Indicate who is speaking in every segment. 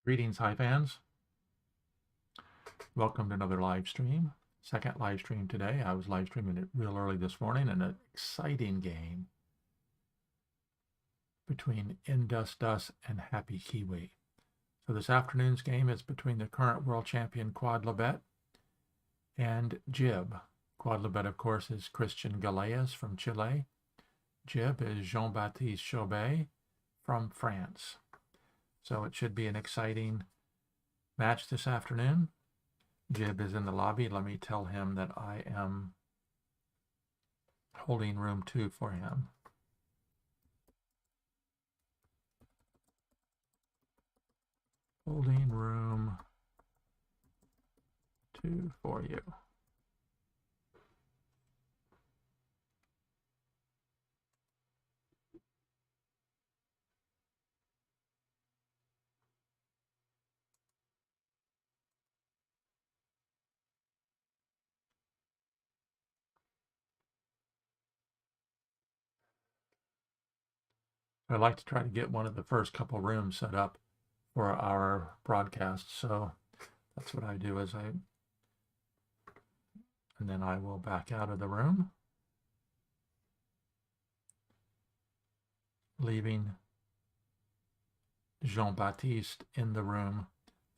Speaker 1: Greetings, Hive fans. Welcome to another live stream. Second live stream today. I was live streaming it real early this morning, and an exciting game between Indus and Happy Kiwi. So this afternoon's game is between the current world champion Quodlibet and Jib. Quodlibet, of course, is Christian Galeas from Chile. Jib is Jean-Baptiste Chaubet from France. So it should be an exciting match this afternoon. Jib is in the lobby. Let me tell him that I am holding room 2 for him. Holding room 2 for you. I'd like to try to get one of the first couple rooms set up for our broadcast. So that's what I do and then I will back out of the room, leaving Jean-Baptiste in the room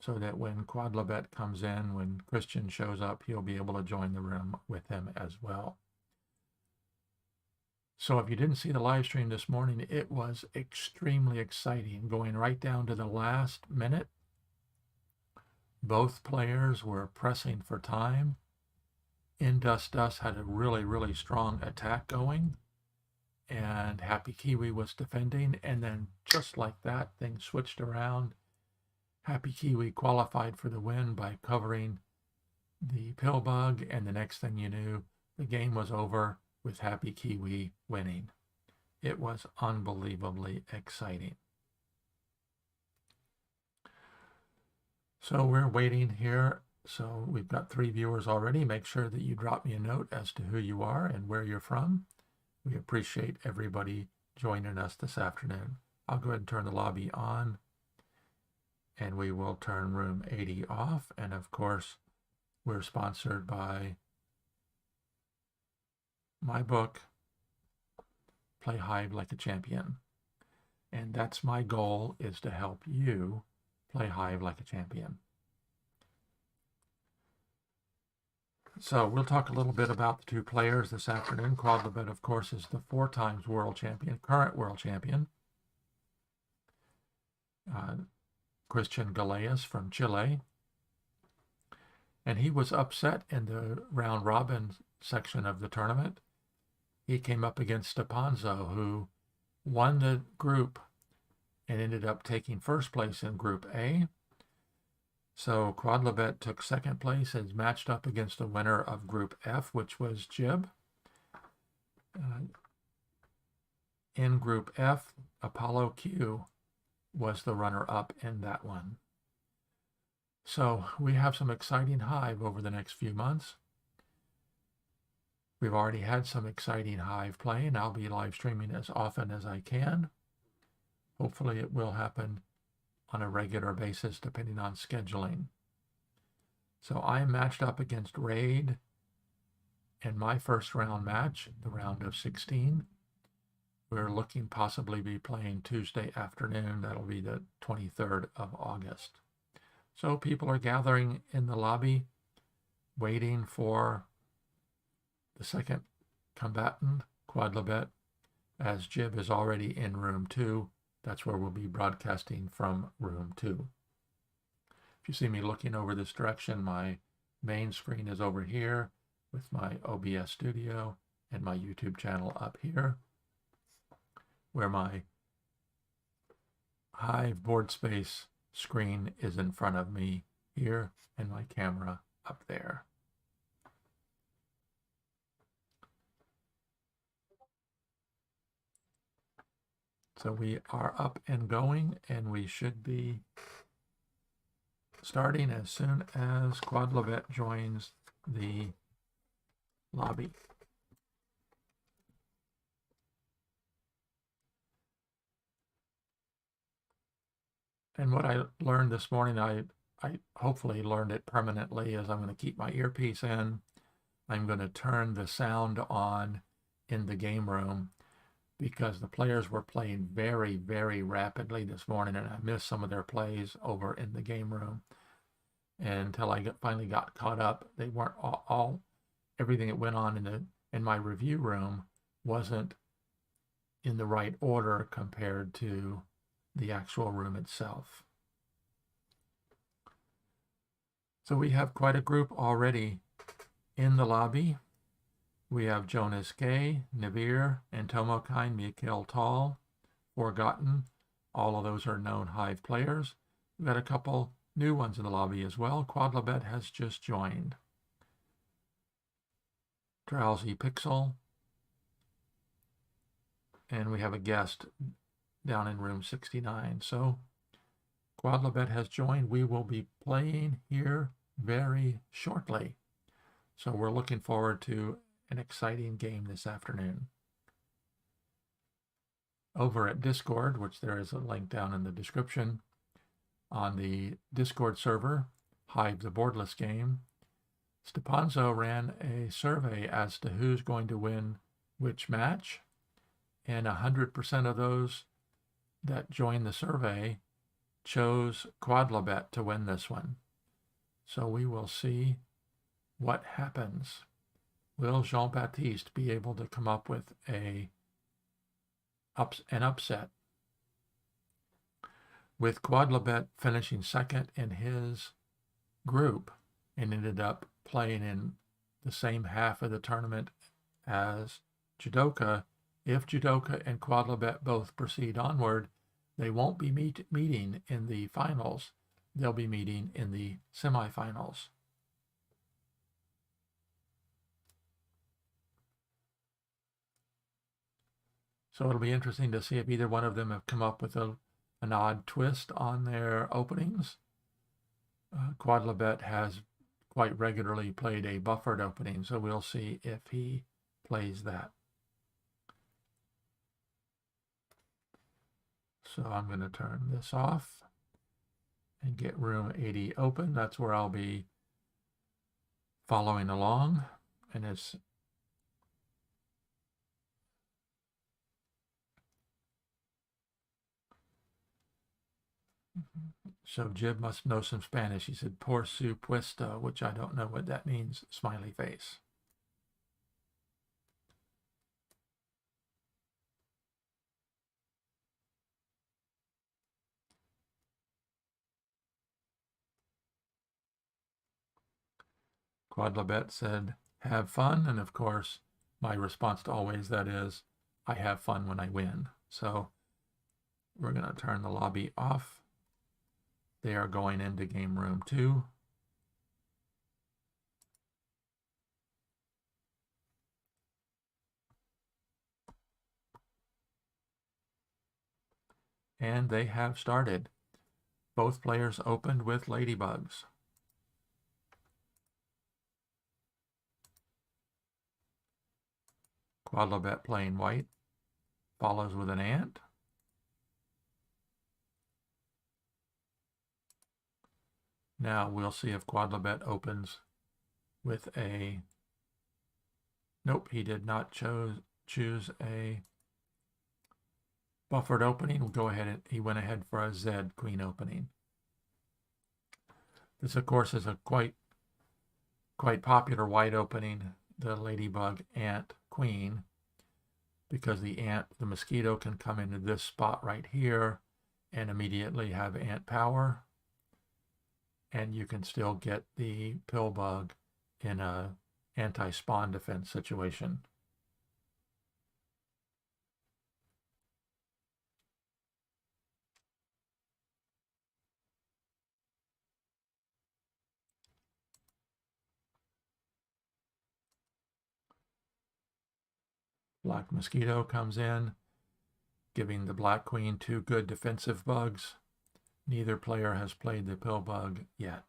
Speaker 1: so that when Quodlibet comes in, when Christian shows up, he'll be able to join the room with him as well. So if you didn't see the live stream this morning, it was extremely exciting, going right down to the last minute. Both players were pressing for time. Indus had a really strong attack going, and Happy Kiwi was defending, and then just like that, things switched around. Happy Kiwi qualified for the win by covering the pill bug, and the next thing you knew, the game was over with Happy Kiwi winning. It was unbelievably exciting. So we're waiting here. So we've got 3 viewers already. Make sure that you drop me a note as to who you are and where you're from. We appreciate everybody joining us this afternoon. I'll go ahead and turn the lobby on, and we will turn room 80 off. And of course, we're sponsored by my book, Play Hive Like a Champion. And that's my goal, is to help you play Hive like a champion. So we'll talk a little bit about the 2 players this afternoon. Quodlibet, of course, is the 4 times world champion, current world champion. Christian Galeas from Chile. And he was upset in the round robin section of the tournament. He came up against Stepanzo, who won the group and ended up taking first place in Group A. So Quodlibet took second place and matched up against the winner of Group F, which was Jib. In Group F, Apollo Q was the runner-up in that one. So we have some exciting Hive over the next few months. We've already had some exciting Hive play, and I'll be live streaming as often as I can. Hopefully it will happen on a regular basis, depending on scheduling. So I am matched up against Raid in my first round match, the round of 16. We're looking possibly be playing Tuesday afternoon. That'll be the 23rd of August. So people are gathering in the lobby, waiting for the second combatant, Quodlibet, as Jib is already in room 2. That's where we'll be broadcasting from room 2. If you see me looking over this direction, my main screen is over here with my OBS studio and my YouTube channel up here, where my Hive board space screen is in front of me here, and my camera up there. So we are up and going, and we should be starting as soon as Quodlibet joins the lobby. And what I learned this morning, I hopefully learned it permanently, is I'm going to keep my earpiece in. I'm going to turn the sound on in the game room because the players were playing very, very rapidly this morning, and I missed some of their plays over in the game room. And until I finally got caught up, they weren't everything that went on in my review room wasn't in the right order compared to the actual room itself. So we have quite a group already in the lobby. We have Jonas K, Navir, Antomokine, Mikhail Tall, Forgotten. All of those are known Hive players. We've got a couple new ones in the lobby as well. Quodlibet has just joined. Drowsy Pixel. And we have a guest down in room 69. So Quodlibet has joined. We will be playing here very shortly. So we're looking forward to an exciting game this afternoon. Over at Discord, which there is a link down in the description, on the Discord server, Hive the Boardless Game, Stepanzo ran a survey as to who's going to win which match, and 100% of those that joined the survey chose Quodlibet to win this one. So we will see what happens. Will Jean-Baptiste be able to come up with an upset? With Quodlibet finishing second in his group and ended up playing in the same half of the tournament as Judoka, if Judoka and Quodlibet both proceed onward, they won't be meeting in the finals. They'll be meeting in the semifinals. So it'll be interesting to see if either one of them have come up with an odd twist on their openings. Quodlibet has quite regularly played a buffered opening, so we'll see if he plays that. So I'm going to turn this off and get room 80 open. That's where I'll be following along. And it's so Jib must know some Spanish. He said, por supuesto, which I don't know what that means, smiley face. Quodlibet said, have fun. And of course, my response to always that is, I have fun when I win. So we're going to turn the lobby off. They are going into game room 2. And they have started. Both players opened with ladybugs. Quodlibet playing white, follows with an ant. Now we'll see if Quodlibet opens with a, nope, he did not choose a buffered opening. We'll go ahead and he went ahead for a Z queen opening. This of course is a quite popular white opening, the ladybug ant queen, because the mosquito can come into this spot right here and immediately have ant power. And you can still get the pill bug in a anti-spawn defense situation. Black mosquito comes in, giving the black queen 2 good defensive bugs. Neither player has played the pill bug yet.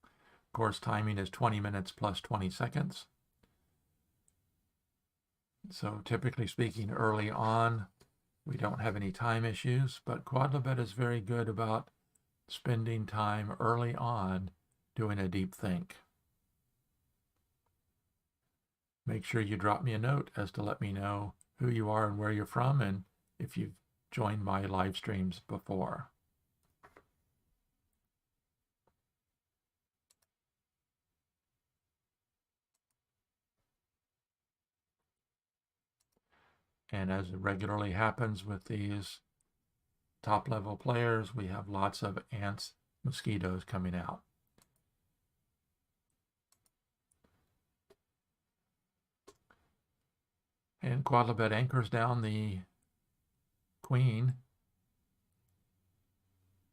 Speaker 1: Of course, timing is 20 minutes plus 20 seconds. So typically speaking, early on, We don't have any time issues, but Quodlibet is very good about spending time early on doing a deep think. Make sure you drop me a note as to let me know who you are and where you're from, and if you've joined my live streams before. And as regularly happens with these top level players, we have lots of ants, mosquitoes coming out. And Quodlibet anchors down the queen,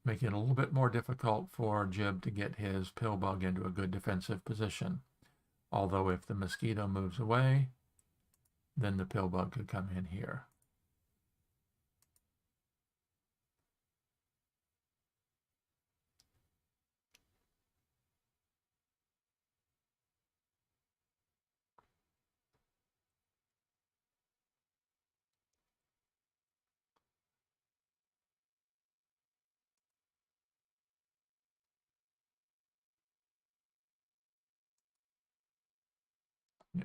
Speaker 1: making it a little bit more difficult for Jib to get his pill bug into a good defensive position. Although if the mosquito moves away, then the pill bug could come in here.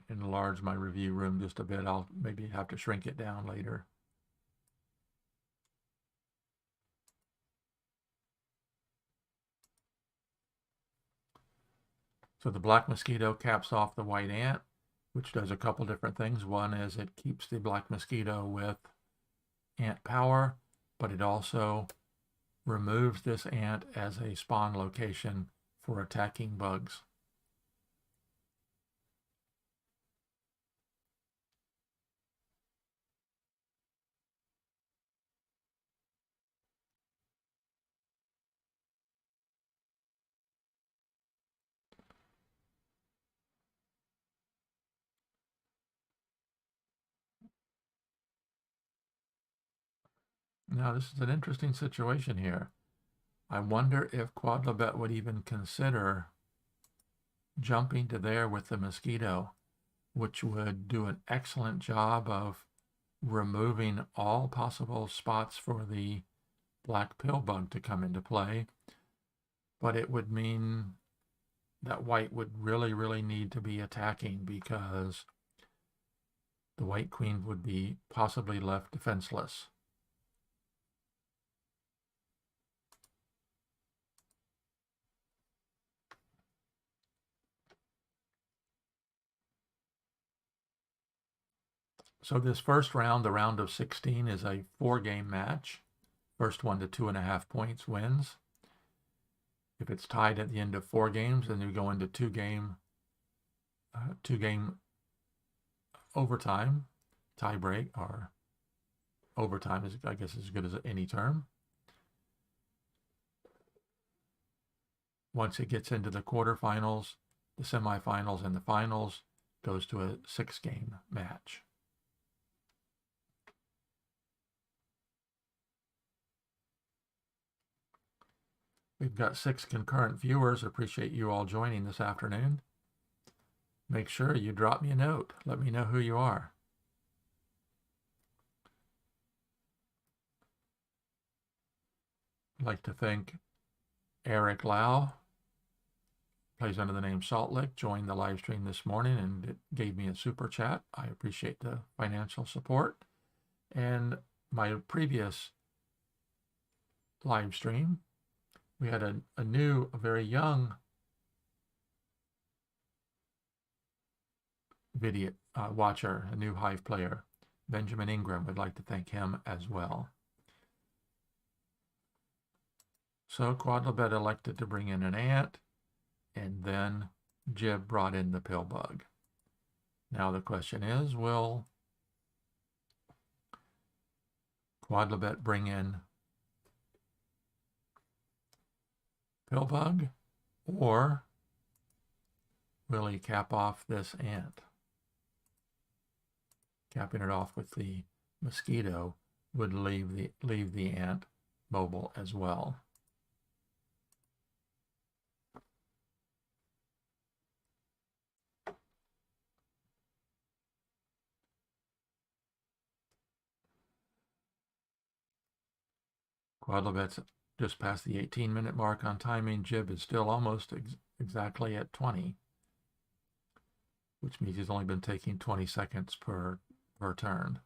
Speaker 1: Enlarge my review room just a bit. I'll maybe have to shrink it down later. So the black mosquito caps off the white ant, which does a couple different things. One is it keeps the black mosquito with ant power, but it also removes this ant as a spawn location for attacking bugs. Now, this is an interesting situation here. I wonder if Quodlibet would even consider jumping to there with the mosquito, which would do an excellent job of removing all possible spots for the black pill bug to come into play. But it would mean that white would really need to be attacking, because the white queen would be possibly left defenseless. So this first round, the round of 16, is a 4-game match. First one to 2.5 points wins. If it's tied at the end of 4 games, then you go into two-game overtime, tie break, or overtime is, I guess, as good as any term. Once it gets into the quarterfinals, the semifinals, and the finals, goes to a 6-game match. We've got 6 concurrent viewers. Appreciate you all joining this afternoon. Make sure you drop me a note. Let me know who you are. I'd like to thank Eric Lau, plays under the name Salt Lick, joined the live stream this morning and it gave me a super chat. I appreciate the financial support. And my previous live stream, we had a very young video watcher, a new Hive player, Benjamin Ingram. Would like to thank him as well. So Quodlibet elected to bring in an ant, and then Jib brought in the pill bug. Now the question is, will Quodlibet bring in pill bug, or will he cap off this ant? Capping it off with the mosquito would leave the ant mobile as well. Quodlibet's just past the 18-minute mark on timing. Jib is still almost exactly at 20, which means he's only been taking 20 seconds per turn.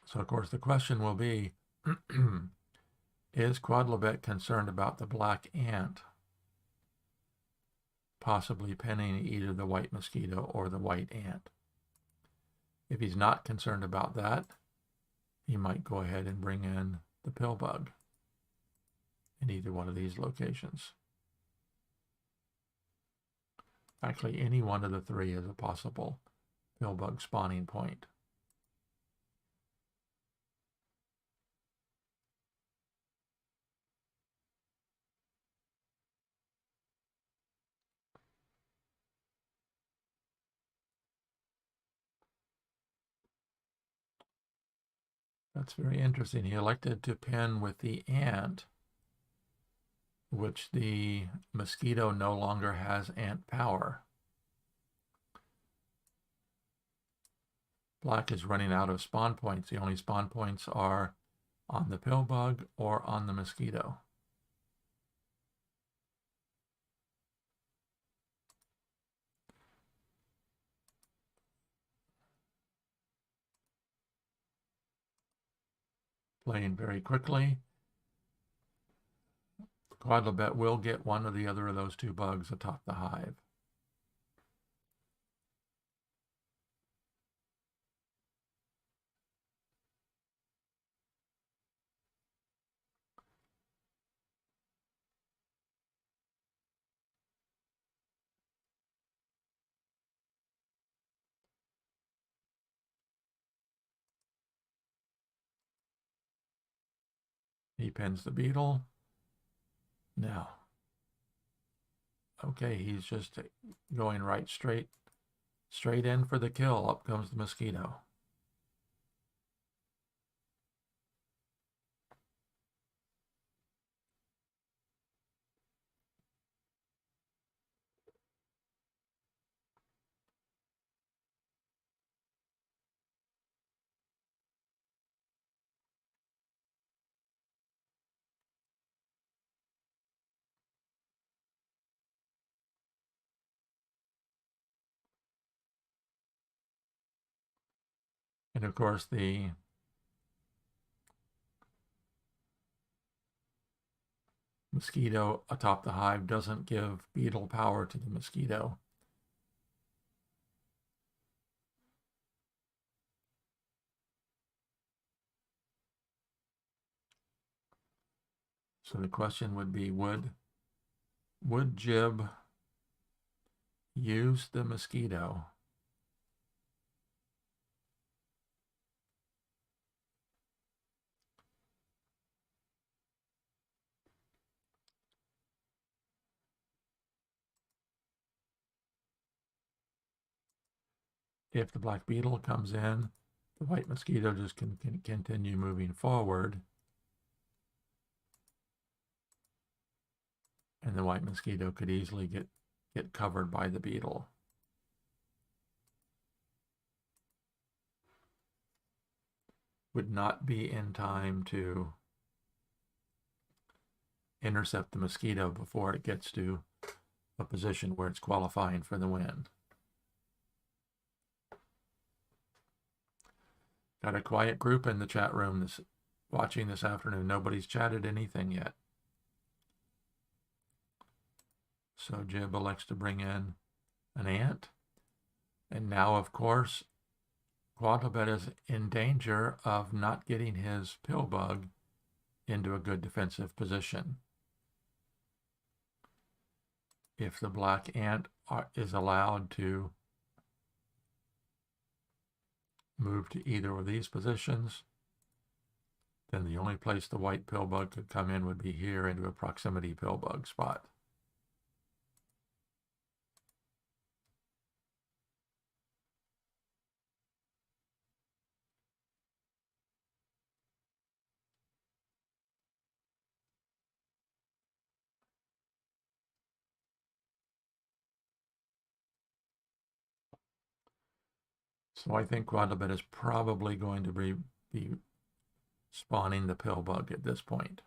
Speaker 1: So, of course, the question will be, is Quodlibet concerned about the black ant possibly pinning either the white mosquito or the white ant? If he's not concerned about that, he might go ahead and bring in the pill bug in either one of these locations. Actually, any one of the three is a possible pill bug spawning point. That's very interesting. He elected to pin with the ant, which the mosquito no longer has ant power. Black is running out of spawn points. The only spawn points are on the pill bug or on the mosquito. Playing very quickly. Quodlibet will get one or the other of those two bugs atop the hive. He pins the beetle. Now, okay, he's just going right straight in for the kill. Up comes the mosquito. And of course, the mosquito atop the hive doesn't give beetle power to the mosquito. So the question would be, would Jib use the mosquito if the black beetle comes in? The white mosquito just can continue moving forward, and the white mosquito could easily get covered by the beetle. Would not be in time to intercept the mosquito before it gets to a position where it's qualifying for the win. Got a quiet group in the chat room watching this afternoon. Nobody's chatted anything yet. So Jib elects to bring in an ant. And now, of course, Quodlibet is in danger of not getting his pill bug into a good defensive position. If the black ant is allowed to move to either of these positions, then the only place the white pill bug could come in would be here into a proximity pill bug spot. So I think Quodlibet is probably going to be spawning the pill bug at this point.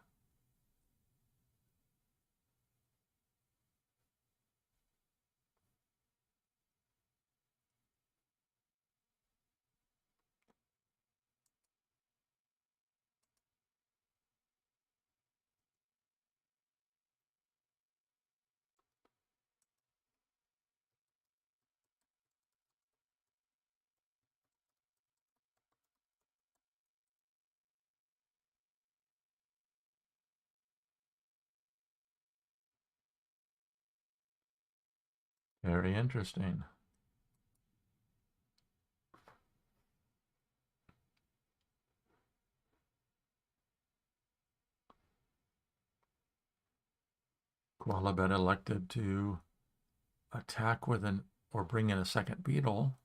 Speaker 1: Very interesting. Quodlibet elected to attack with or bring in a second beetle.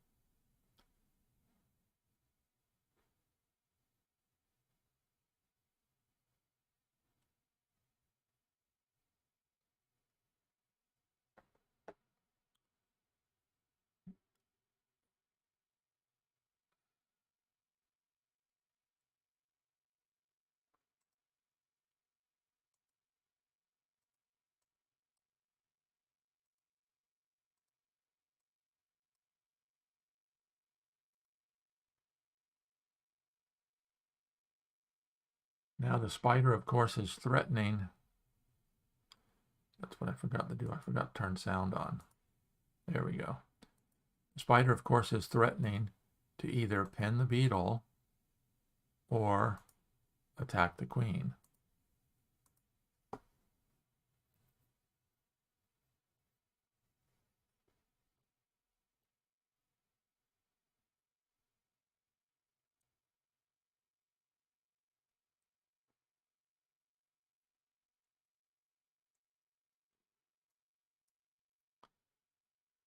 Speaker 1: Now the spider, of course, is threatening. That's what I forgot to do. I forgot to turn sound on. There we go. The spider, of course, is threatening to either pin the beetle or attack the queen.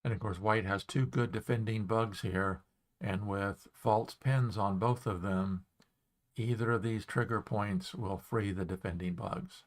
Speaker 1: And of course, white has two good defending bugs here, and with false pins on both of them, either of these trigger points will free the defending bugs.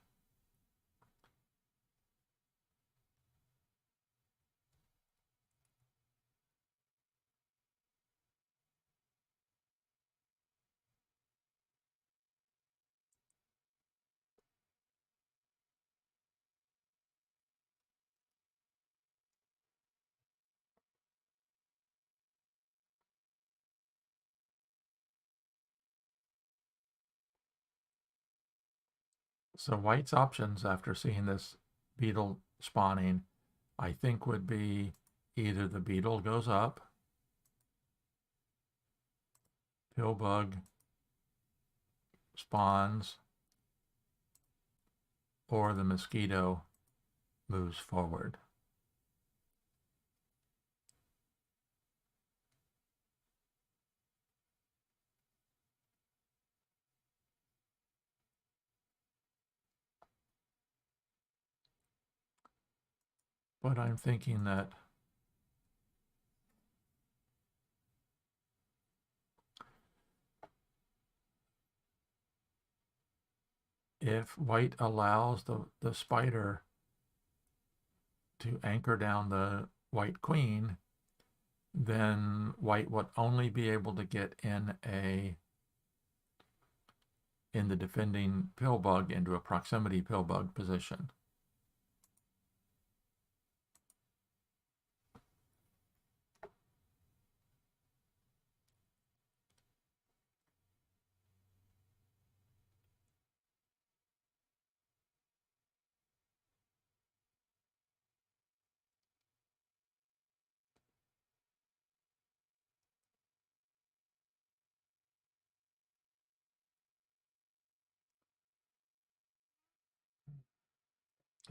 Speaker 1: So white's options after seeing this beetle spawning, I think would be either the beetle goes up, pill bug spawns, or the mosquito moves forward. But I'm thinking that if white allows the spider to anchor down the white queen, then white would only be able to get in the defending pill bug into a proximity pill bug position.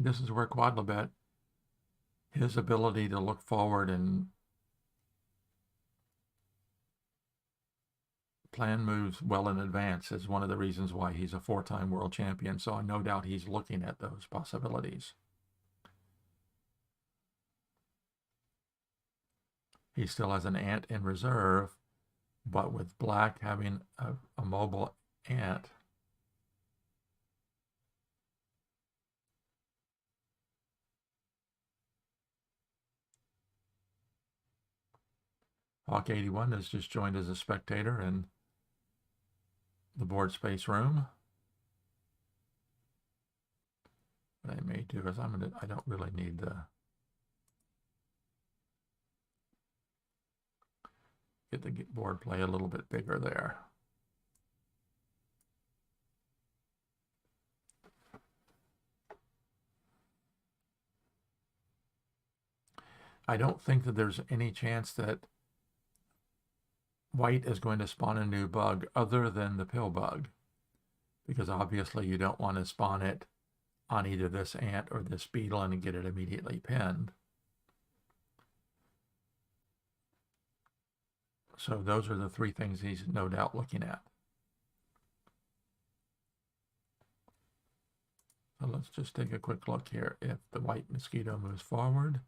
Speaker 1: This is where Quodlibet, his ability to look forward and plan moves well in advance is one of the reasons why he's a four-time world champion. So no doubt he's looking at those possibilities. He still has an ant in reserve, but with black having a mobile ant, Hawk81 has just joined as a spectator in the board space room. What I may do is I don't really need the get the board play a little bit bigger there. I don't think that there's any chance that white is going to spawn a new bug other than the pill bug, because obviously you don't want to spawn it on either this ant or this beetle and get it immediately pinned. So those are the three things he's no doubt looking at. So let's just take a quick look here. If the white mosquito moves forward,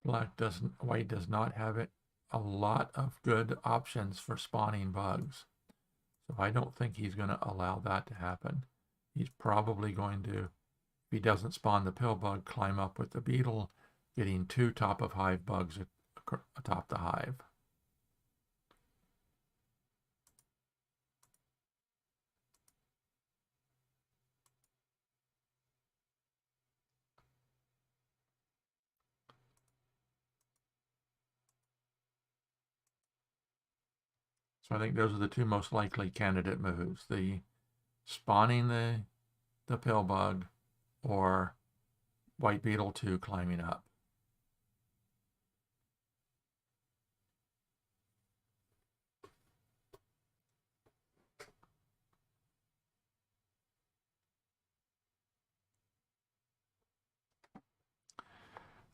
Speaker 1: white does not have a lot of good options for spawning bugs. So I don't think he's going to allow that to happen. He's probably going to, if he doesn't spawn the pill bug, climb up with the beetle, getting 2 top of hive bugs atop the hive. So I think those are the 2 most likely candidate moves: the spawning the pill bug, or white beetle 2 climbing up.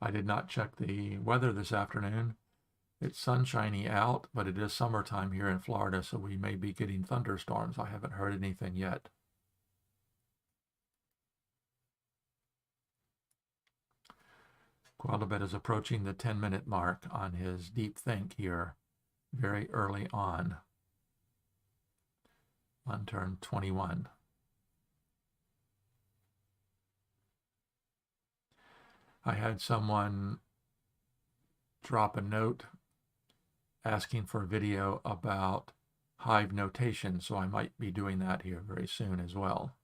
Speaker 1: I did not check the weather this afternoon. It's sunshiny out, but it is summertime here in Florida, so we may be getting thunderstorms. I haven't heard anything yet. Quodlibet is approaching the 10-minute mark on his deep think here very early on turn 21. I had someone drop a note asking for a video about Hive notation, so I might be doing that here very soon as well.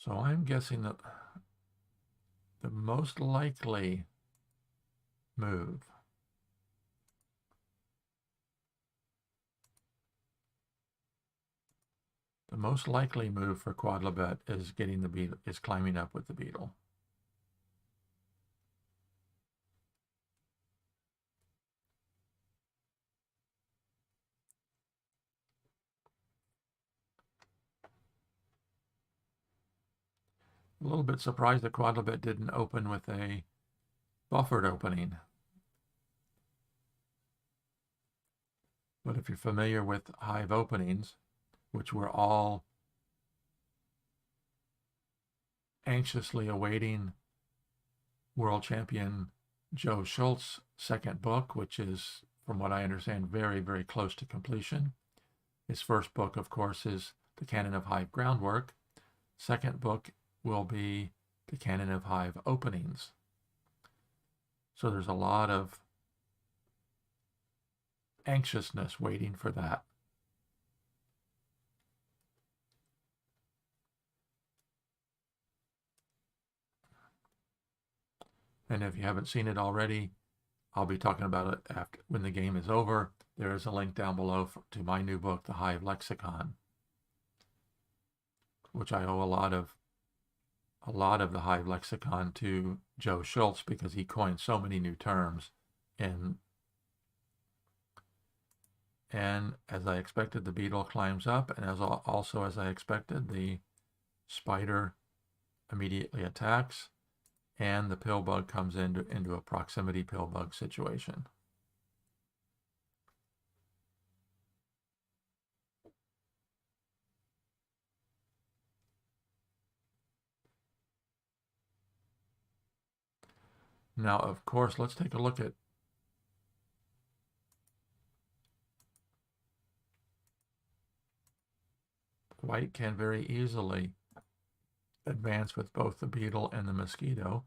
Speaker 1: So I'm guessing that the most likely move for Quodlibet is getting the beetle, is climbing up with the beetle. A little bit surprised that Quodlibet didn't open with a buffered opening. But if you're familiar with Hive openings, which we're all anxiously awaiting world champion Joe Schultz's second book, which is, from what I understand, very, very close to completion. His first book, of course, is The Canon of Hive Groundwork. Second book will be The Canon of Hive Openings. So there's a lot of anxiousness waiting for that. And if you haven't seen it already, I'll be talking about it after, when the game is over. There is a link down below to my new book, The Hive Lexicon, which I owe a lot of the Hive Lexicon to Joe Schultz, because he coined so many new terms And as I expected, the beetle climbs up, and also as I expected, the spider immediately attacks, and the pill bug comes into a proximity pill bug situation. Now, of course, let's take a look at white can very easily advance with both the beetle and the mosquito,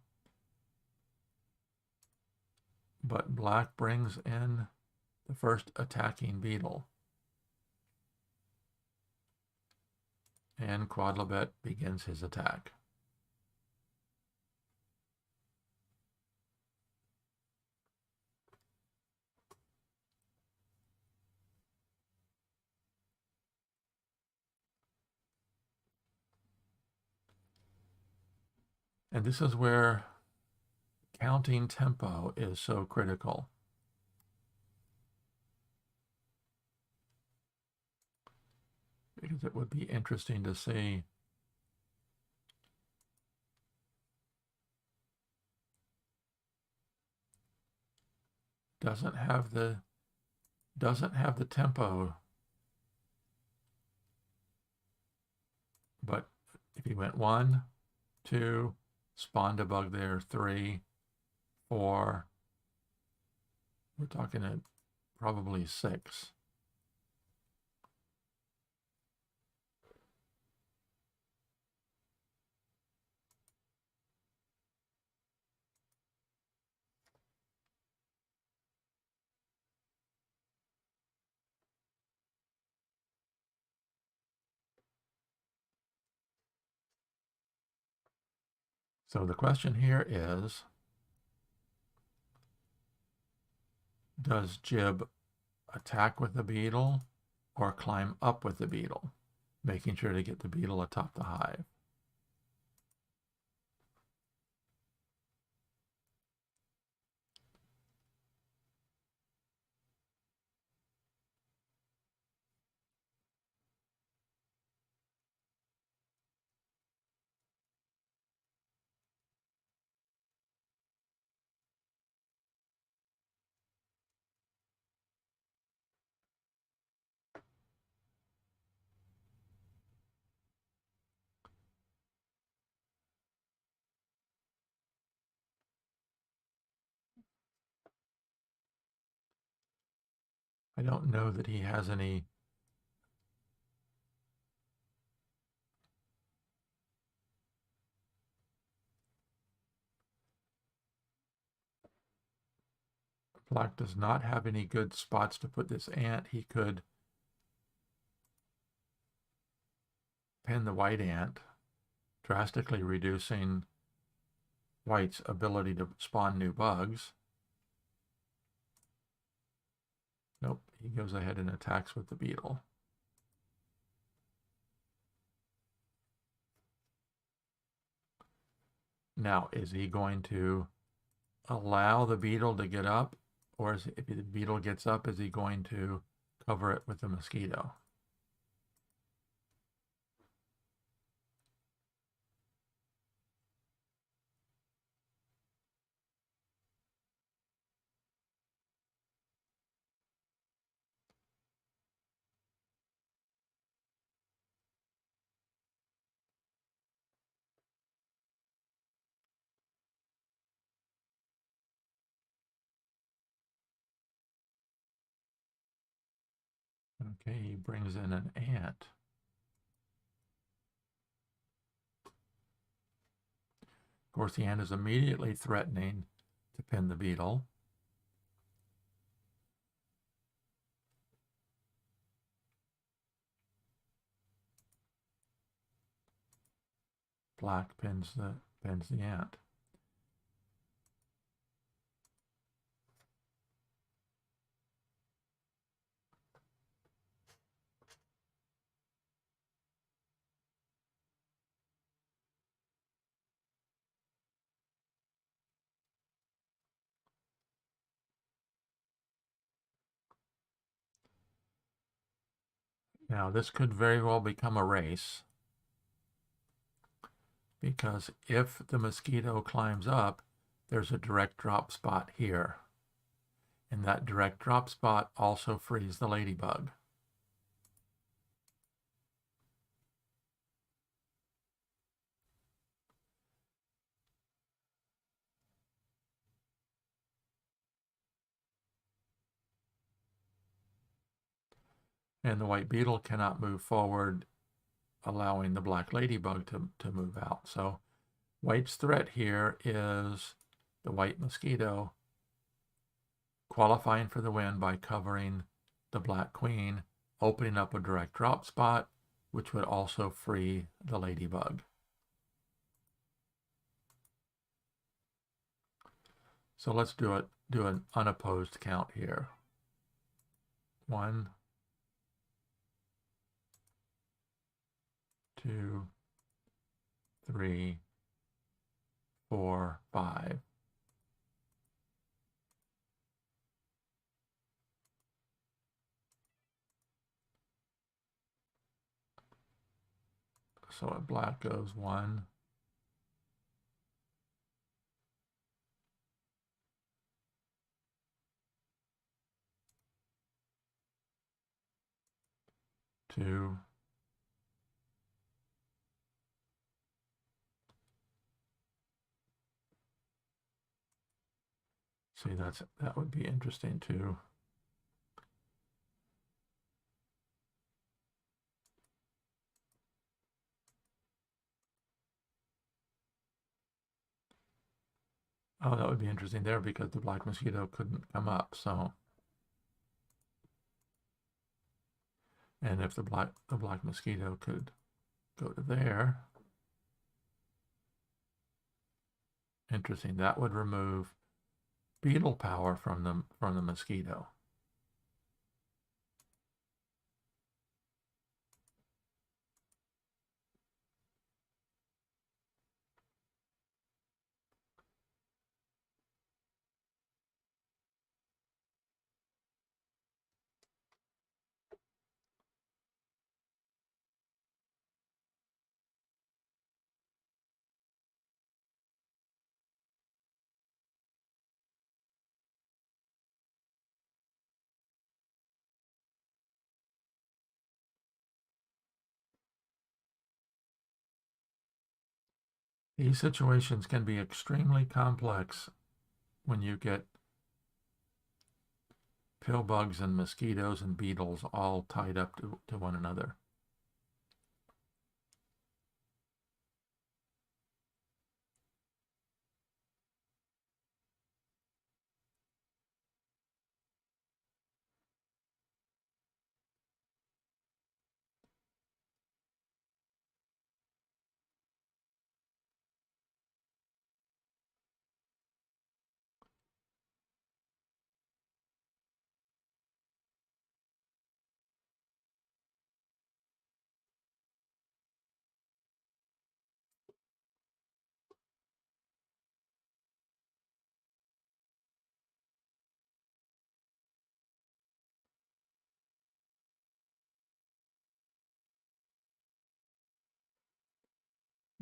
Speaker 1: but black brings in the first attacking beetle, and Quodlibet begins his attack. And this is where counting tempo is so critical. Because it would be interesting to see doesn't have the tempo, but if he went 1, 2, spawned a bug there, 3, 4, we're talking at probably 6. So the question here is, does Jib attack with the beetle or climb up with the beetle, making sure to get the beetle atop the hive? I don't know that he has any Black does not have any good spots to put this ant. He could pin the white ant, drastically reducing white's ability to spawn new bugs. Nope, he goes ahead and attacks with the beetle. Now, is he going to allow the beetle to get up? Or if the beetle gets up, is he going to cover it with the mosquito? Okay, he brings in an ant. Of course, the ant is immediately threatening to pin the beetle. Black pins the ant. Now this could very well become a race, because if the mosquito climbs up, there's a direct drop spot here. And that direct drop spot also frees the ladybug. And the white beetle cannot move forward, allowing the black ladybug to move out. So white's threat here is the white mosquito qualifying for the win by covering the black queen, opening up a direct drop spot, which would also free the ladybug. So let's do an unopposed count here. 1, 2, 3, 4, 5. So at black goes 1, 2, 3. See, that would be interesting too. Oh, that would be interesting there because the black mosquito couldn't come up. So, and if the black mosquito could go to there, interesting. That would remove beetle power from the mosquito. These situations can be extremely complex when you get pill bugs and mosquitoes and beetles all tied up to one another.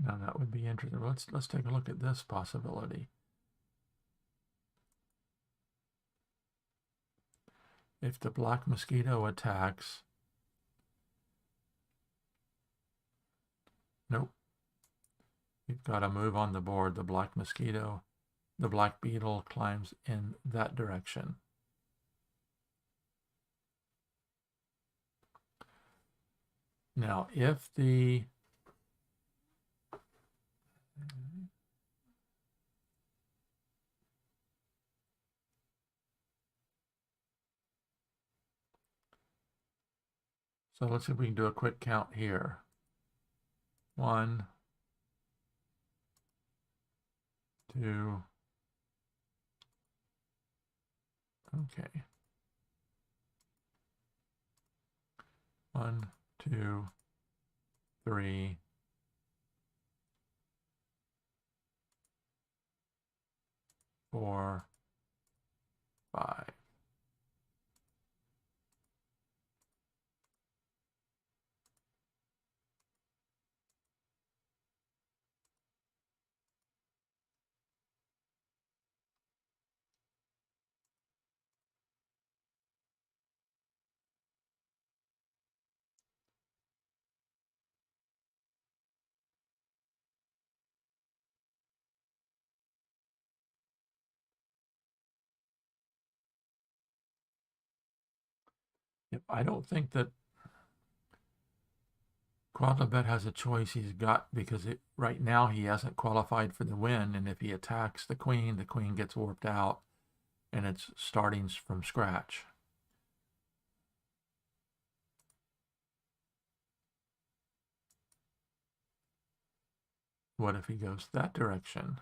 Speaker 1: Now that would be interesting. Let's take a look at this possibility. If the black mosquito attacks, nope. You've got to move on the board. The black mosquito, the black beetle climbs in that direction. Now, if the so let's see if we can do a quick count here. 1, 2, okay. 1, 2, 3, 4, 5. Yep, I don't think that Quodlibet has a choice he's got, because right now he hasn't qualified for the win, and if he attacks the queen gets warped out, and it's starting from scratch. What if he goes that direction?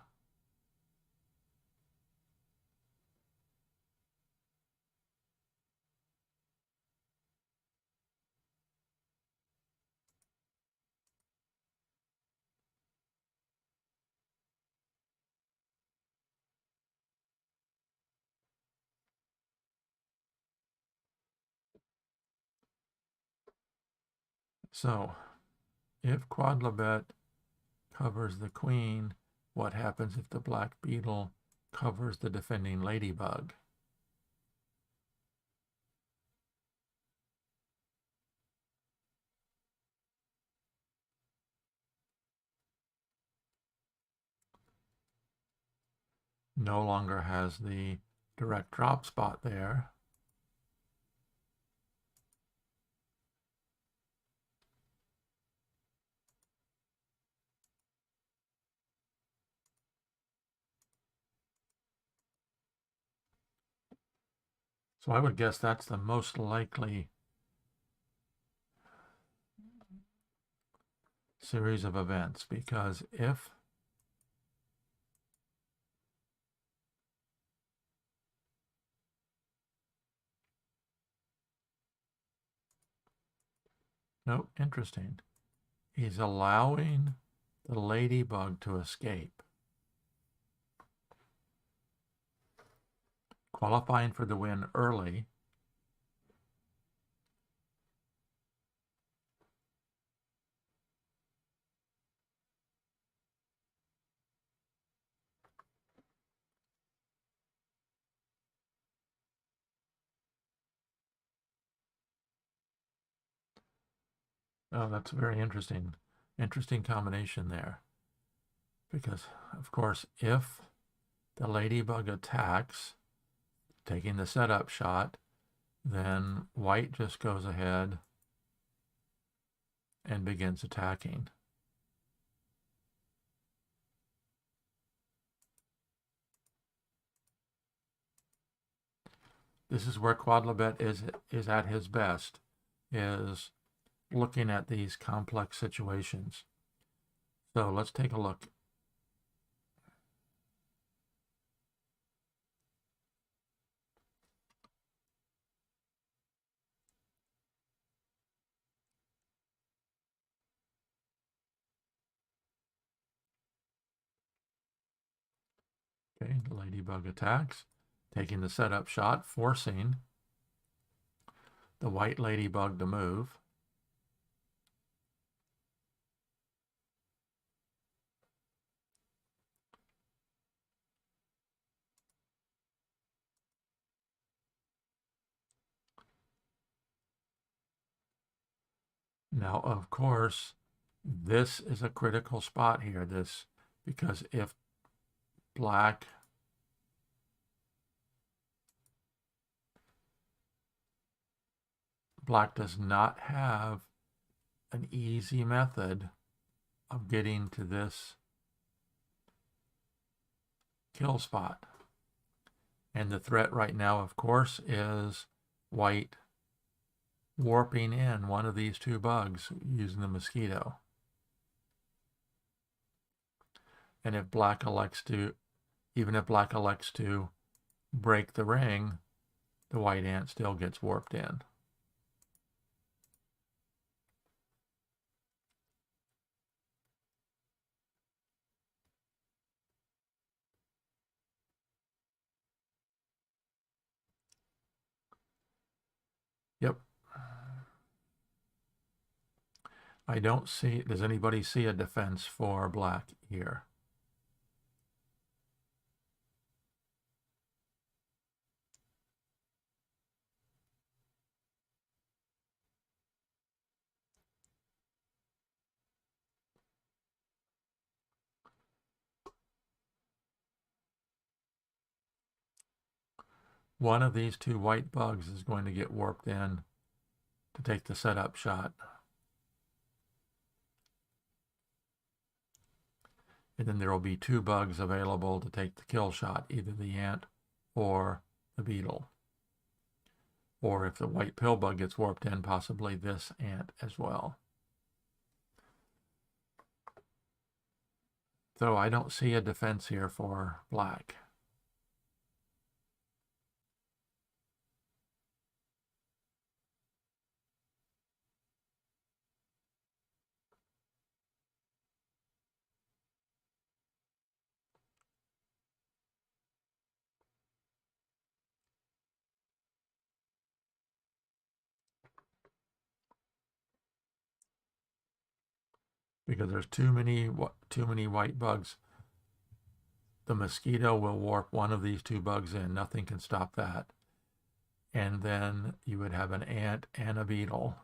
Speaker 1: So if Quodlibet covers the queen, what happens if the black beetle covers the defending ladybug? No longer has the direct drop spot there. So I would guess that's the most likely series of events, because if no, interesting. He's allowing the ladybug to escape, qualifying for the win early. Oh, that's very interesting. Interesting combination there. Because, of course, if the ladybug attacks, taking the setup shot, then white just goes ahead and begins attacking. This is where Quodlibet is at his best, is looking at these complex situations. So let's take a look. Okay, the ladybug attacks, taking the setup shot, forcing the white ladybug to move. Now, of course, this is a critical spot here, because if black does not have an easy method of getting to this kill spot. And the threat right now, of course, is white warping in one of these two bugs using the mosquito. And if black elects to, even if black elects to break the ring, the white ant still gets warped in. Yep. I don't see, does anybody see a defense for black here? One of these two white bugs is going to get warped in to take the setup shot. And then there will be 2 bugs available to take the kill shot, either the ant or the beetle. Or if the white pill bug gets warped in, possibly this ant as well. So I don't see a defense here for black. Because there's too many white bugs. The mosquito will warp one of these 2 bugs in. Nothing can stop that. And then you would have an ant and a beetle.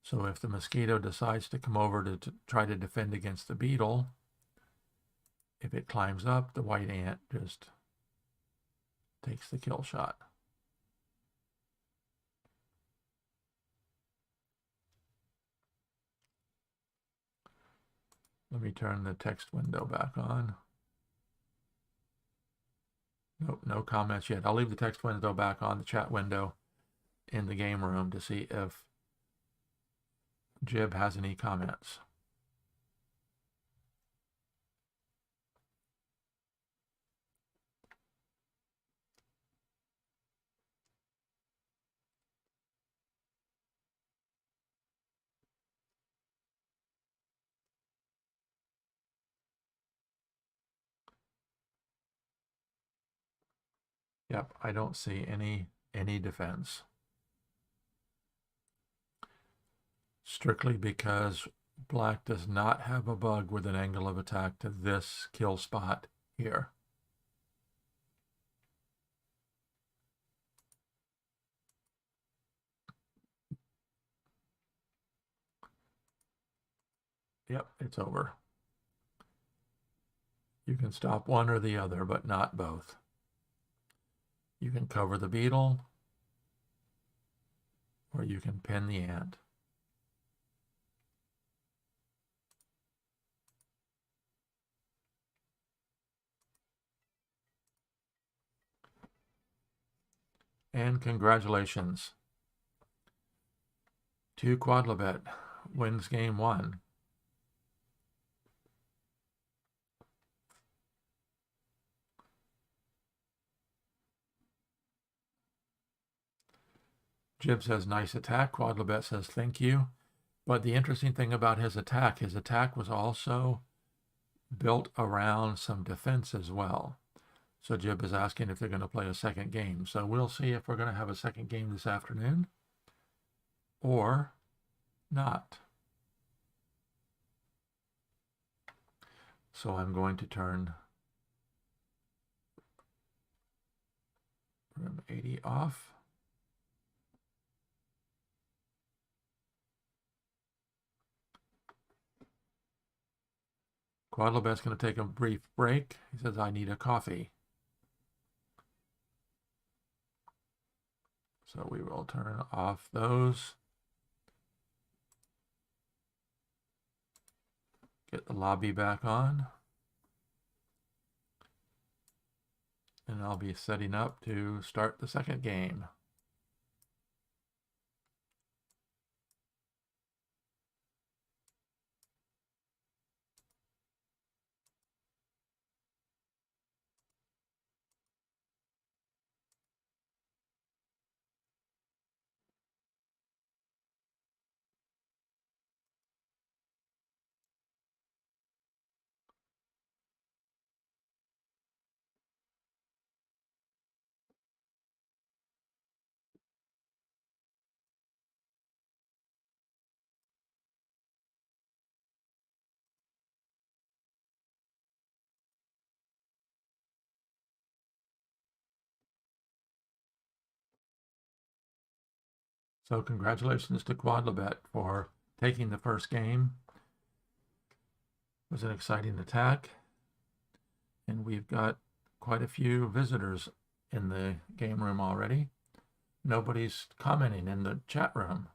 Speaker 1: So if the mosquito decides to come over to try to defend against the beetle, if it climbs up, the white ant just takes the kill shot. Let me turn the text window back on. Nope, no comments yet. I'll leave the text window back on, the chat window in the game room, to see if Jib has any comments. Yep, I don't see any defense. Strictly because black does not have a bug with an angle of attack to this kill spot here. Yep, it's over. You can stop one or the other, but not both. You can cover the beetle, or you can pin the ant. And congratulations to Quodlibet, wins game 1. Jib says, nice attack. Quodlibet says, thank you. But the interesting thing about his attack was also built around some defense as well. So Jib is asking if they're going to play a second game. So we'll see if we're going to have a second game this afternoon or not. So I'm going to turn room 80 off. Quodlibet's going to take a brief break. He says, I need a coffee. So we will turn off those. Get the lobby back on. And I'll be setting up to start the second game. So congratulations to Quodlibet for taking the first game. It was an exciting attack. And we've got quite a few visitors in the game room already. Nobody's commenting in the chat room.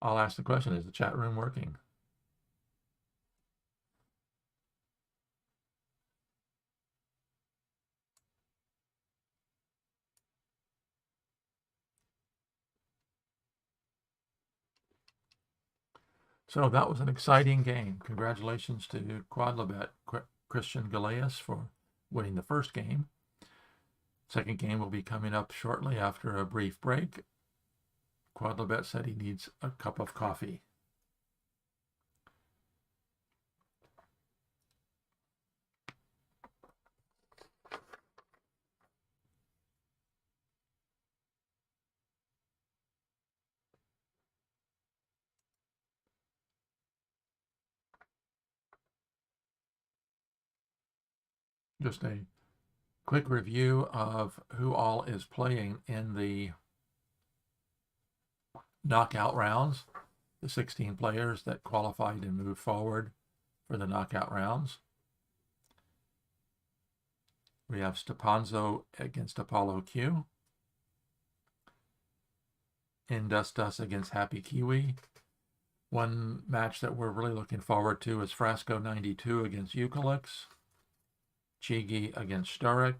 Speaker 1: I'll ask the question, is the chat room working? So that was an exciting game. Congratulations to Quodlibet, Christian Galeas, for winning the first game. Second game will be coming up shortly after a brief break. Quodlibet said he needs a cup of coffee. Just a quick review of who all is playing in the knockout rounds, the 16 players that qualified and moved forward for the knockout rounds. We have Stepanzo against Apollo Q. Industus against Happy Kiwi. One match that we're really looking forward to is Frasco 92 against Eucalyptus. Chigi against Sturek.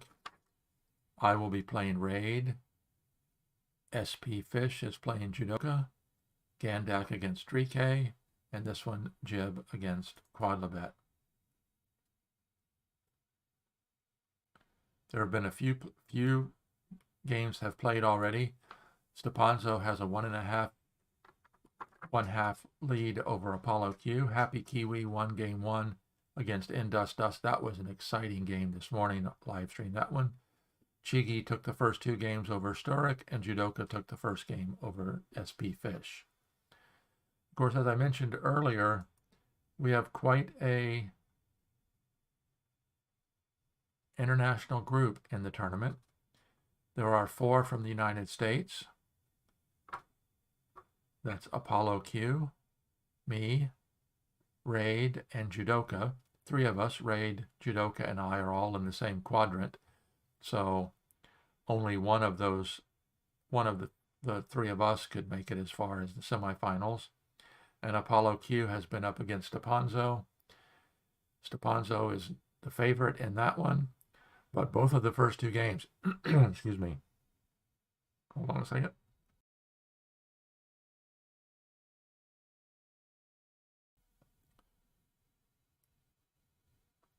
Speaker 1: I will be playing Raid. SP Fish is playing Judoka. Gandak against Drike. And this one, Jib against Quodlibet. There have been a few games have played already. Stepanzo has a 1.5 lead over Apollo Q. Happy Kiwi won game 1 against Industus. That was an exciting game this morning. Live stream that one. Chigi took the first 2 games over Sturek, and Judoka took the first game over SP Fish. Of course, as I mentioned earlier, we have quite a international group in the tournament. There are 4 from the United States. That's Apollo Q, me, Raid, and Judoka. 3 of us, Raid, Judoka, and I, are all in the same quadrant. So only one of the 3 of us could make it as far as the semifinals. And Apollo Q has been up against Stepanzo. Stepanzo is the favorite in that one, but both of the first 2 games, excuse me, hold on a second.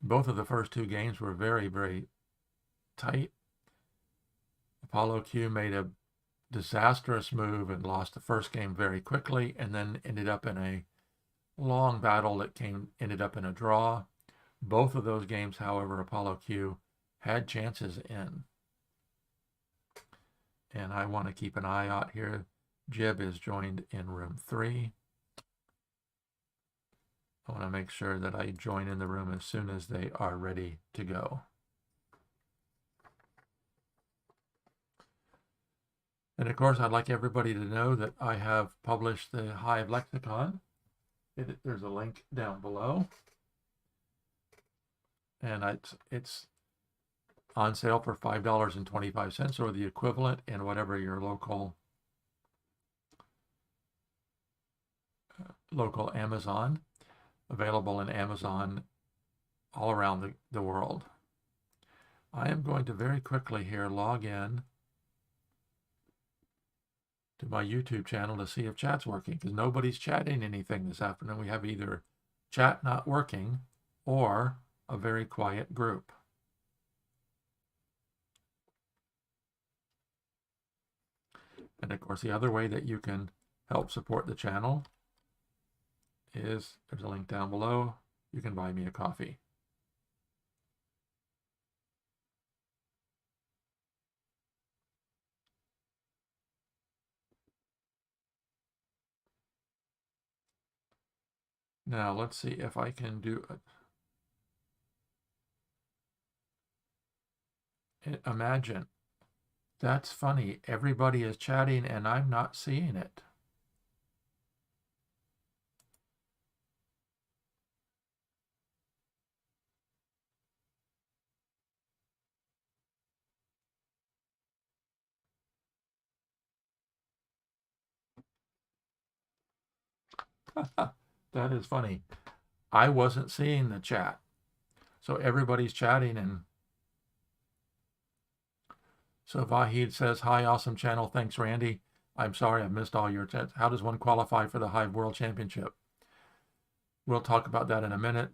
Speaker 1: Both of the first 2 games were very, very tight. Apollo Q made a disastrous move and lost the first game very quickly, and then ended up in a long battle that ended up in a draw. Both of those games, however, Apollo Q had chances in. And I want to keep an eye out here. Jib is joined in room 3. I want to make sure that I join in the room as soon as they are ready to go. And of course, I'd like everybody to know that I have published the Hive Lexicon. There's a link down below. And it's on sale for $5.25, or the equivalent in whatever your local Amazon. Available in Amazon all around the world. I am going to very quickly here log in to my YouTube channel to see if chat's working, because nobody's chatting anything this afternoon. We have either chat not working or a very quiet group. And of course, the other way that you can help support the channel is, there's a link down below. You can buy me a coffee. Now let's see if I can do it. Imagine. That's funny. Everybody is chatting and I'm not seeing it. That is funny. I wasn't seeing the chat. So everybody's chatting, and so Vahid says, hi, awesome channel. Thanks, Randy. I'm sorry I missed all your chats. How does one qualify for the Hive World Championship? We'll talk about that in a minute.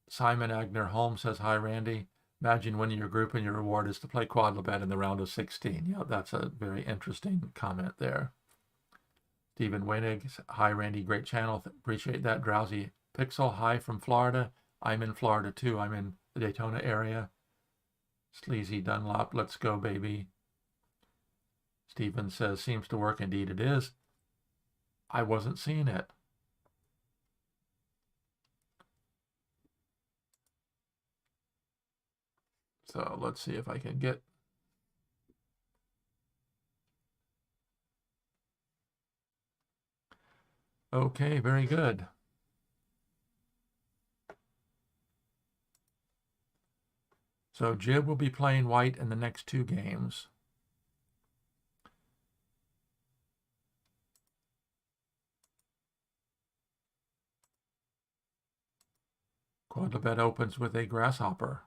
Speaker 1: Simon Agner Holmes says, hi, Randy. Imagine winning your group and your reward is to play Quodlibet in the round of 16. Yeah, that's a very interesting comment there. Stephen Weinig, hi, Randy. Great channel. Appreciate that. Drowsy Pixel, hi from Florida. I'm in Florida too. I'm in the Daytona area. Sleazy Dunlop, let's go, baby. Stephen says, seems to work. Indeed it is. I wasn't seeing it. So let's see if I can get. Okay, very good. So Jib will be playing white in the next 2 games. Quodlibet opens with a grasshopper.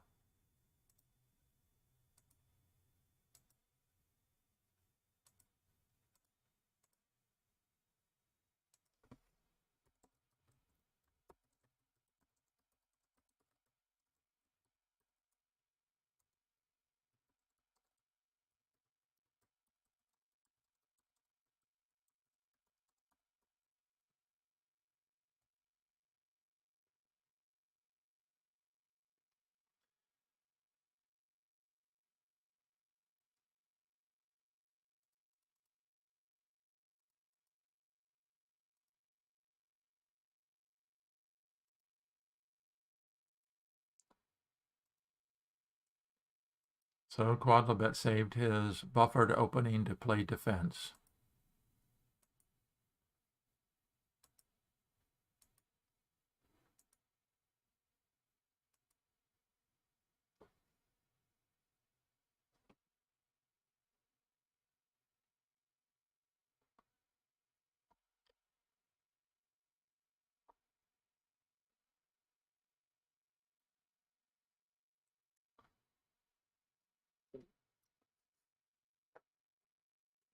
Speaker 1: So Quodlibet saved his buffered opening to play defense.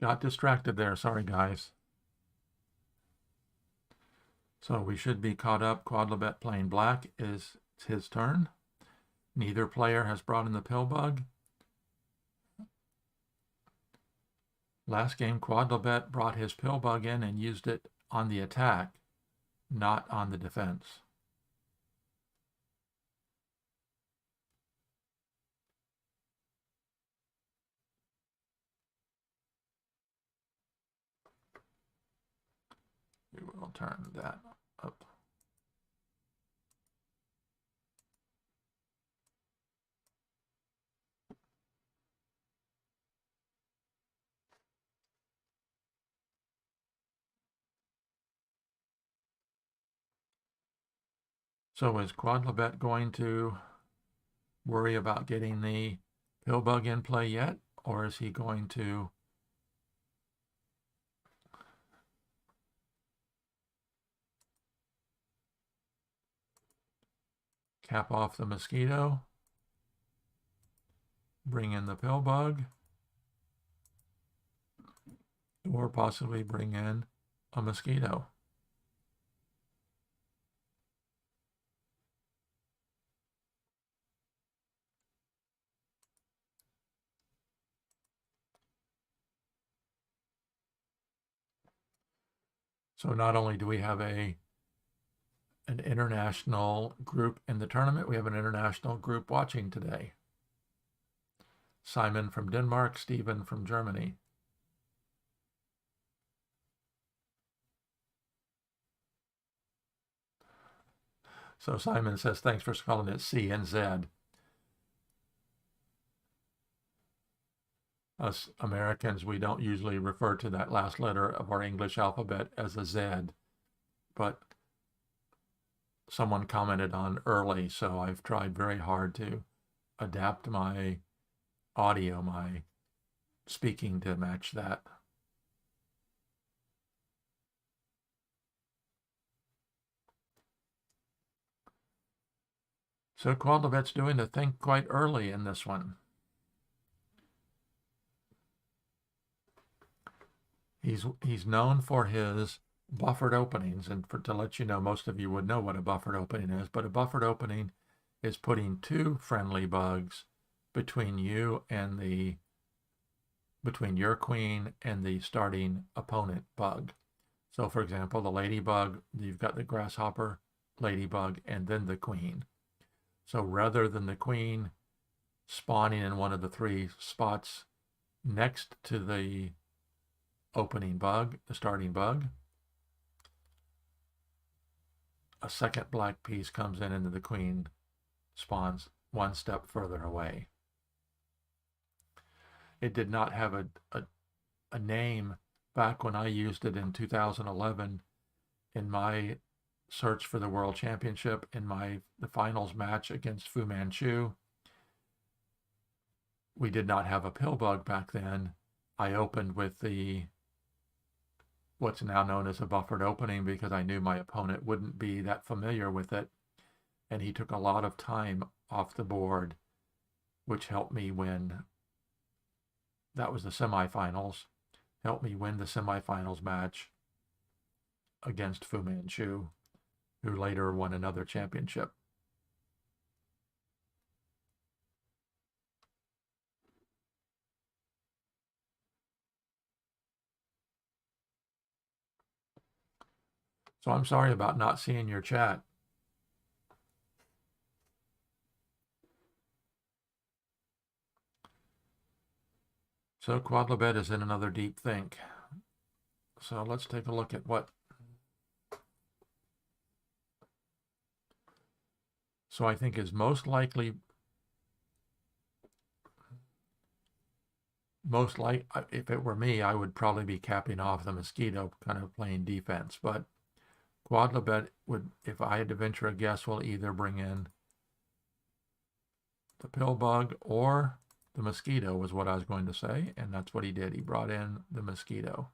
Speaker 1: Got distracted there. Sorry, guys. So we should be caught up. Quodlibet playing black is his turn. Neither player has brought in the pill bug. Last game, Quodlibet brought his pill bug in and used it on the attack, not on the defense. We will turn that up. So is Quodlibet going to worry about getting the pill bug in play yet? Or is he going to cap off the mosquito, bring in the pill bug, or possibly bring in a mosquito? So not only do we have an international group in the tournament, we have an international group watching today. Simon from Denmark, Stephen from Germany. So Simon says, thanks for spelling it C and Z. Us Americans, we don't usually refer to that last letter of our English alphabet as a Z, but someone commented on early, so I've tried very hard to adapt my audio, my speaking to match that. So Quodlibet's doing the think quite early in this one. He's known for his buffered openings, and to let you know, most of you would know what a buffered opening is, but a buffered opening is putting two friendly bugs between you and between your queen and the starting opponent bug. So for example, the ladybug, you've got the grasshopper, ladybug, and then the queen. So rather than the queen spawning in one of the three spots next to the opening bug, the starting bug, a second black piece comes in and the queen spawns one step further away. It did not have a name back when I used it in 2011 in my search for the World Championship in the finals match against Fu Manchu. We did not have a pill bug back then. I opened with what's now known as a buffered opening because I knew my opponent wouldn't be that familiar with it, and he took a lot of time off the board, which helped me win. That was the semifinals. Helped me win the semifinals match against Fu Manchu, who later won another championship. So I'm sorry about not seeing your chat. So Quodlibet is in another deep think. So let's take a look at what. So I think is most likely, if it were me, I would probably be capping off the mosquito, kind of playing defense. But Quodlibet would, if I had to venture a guess, will either bring in the pill bug or the mosquito, was what I was going to say, and that's what he did. He brought in the mosquito.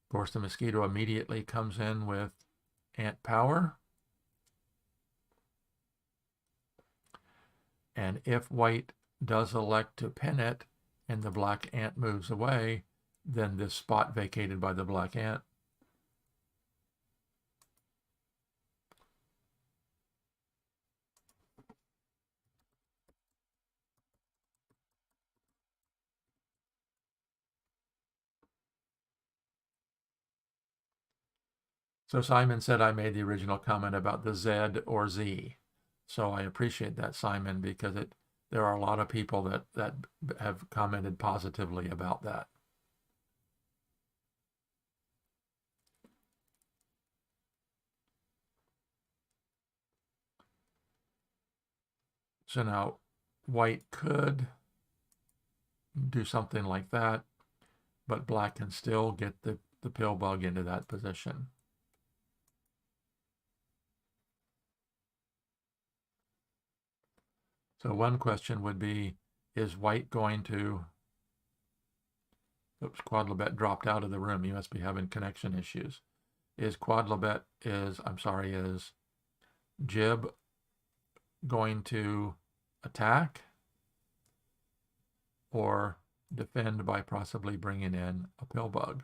Speaker 1: Of course, the mosquito immediately comes in with ant power. And if white does elect to pin it and the black ant moves away, then this spot vacated by the black ant So Simon said I made the original comment about the Z or Z. So I appreciate that, Simon, because there are a lot of people that have commented positively about that. So now white could do something like that, but black can still get the pill bug into that position. So one question would be, is white going to, oops, Quodlibet dropped out of the room. He must be having connection issues. Is Jib going to attack or defend by possibly bringing in a pill bug?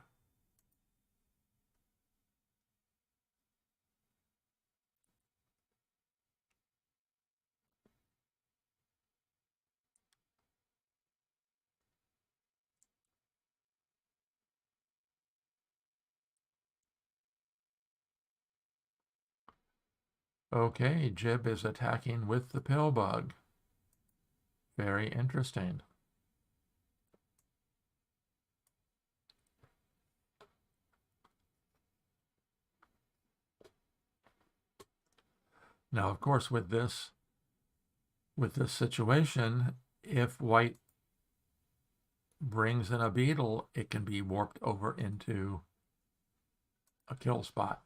Speaker 1: Okay, Jib is attacking with the pill bug. Very interesting. Now, of course, with this situation, if white brings in a beetle, it can be warped over into a kill spot.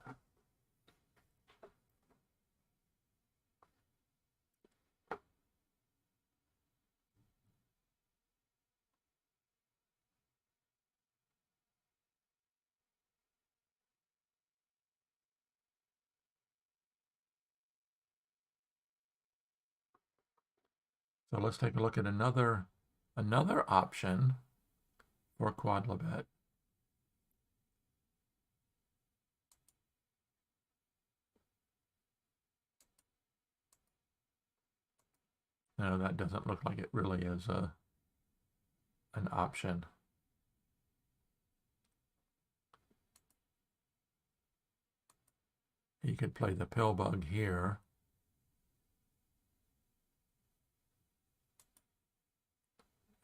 Speaker 1: So let's take a look at another option for Quodlibet. No, that doesn't look like it really is an option. You could play the pill bug here.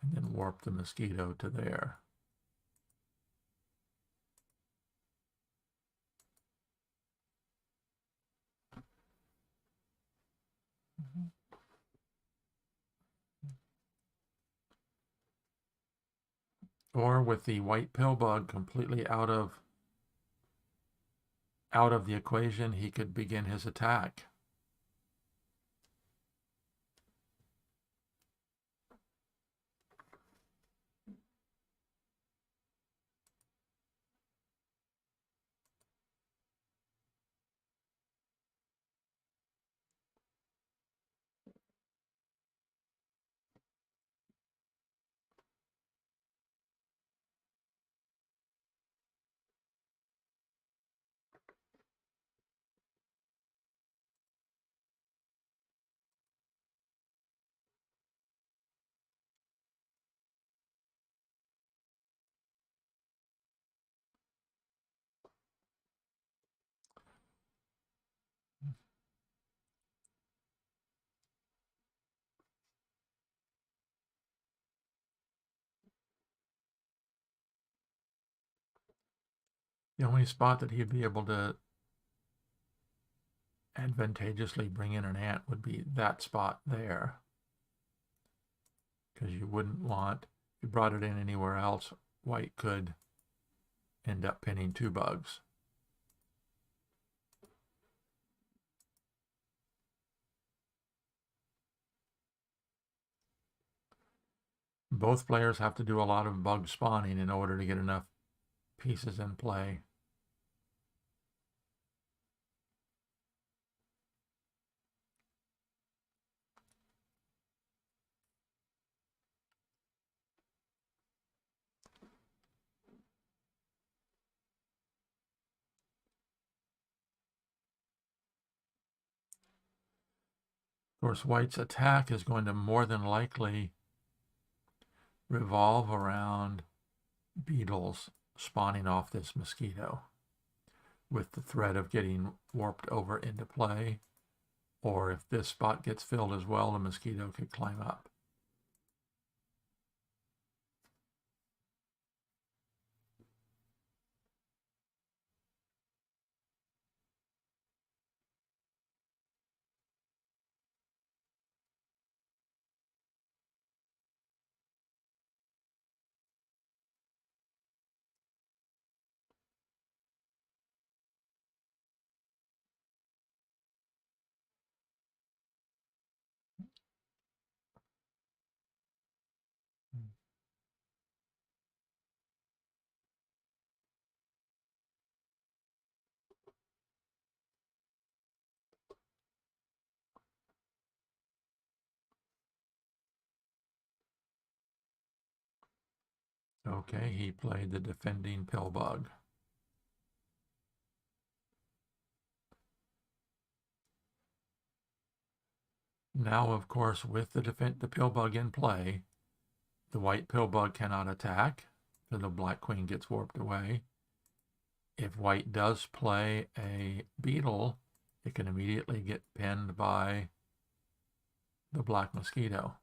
Speaker 1: And then warp the mosquito to there. Or with the white pill bug completely out of the equation, he could begin his attack. The only spot that he'd be able to advantageously bring in an ant would be that spot there. Because you wouldn't want, if you brought it in anywhere else, white could end up pinning 2 bugs. Both players have to do a lot of bug spawning in order to get enough pieces in play. Of course, white's attack is going to more than likely revolve around beetles spawning off this mosquito, with the threat of getting warped over into play, or if this spot gets filled as well, the mosquito could climb up. Okay, he played the defending pill bug. Now, of course, with the pill bug in play, the white pill bug cannot attack, so the black queen gets warped away. If white does play a beetle, it can immediately get pinned by the black mosquito.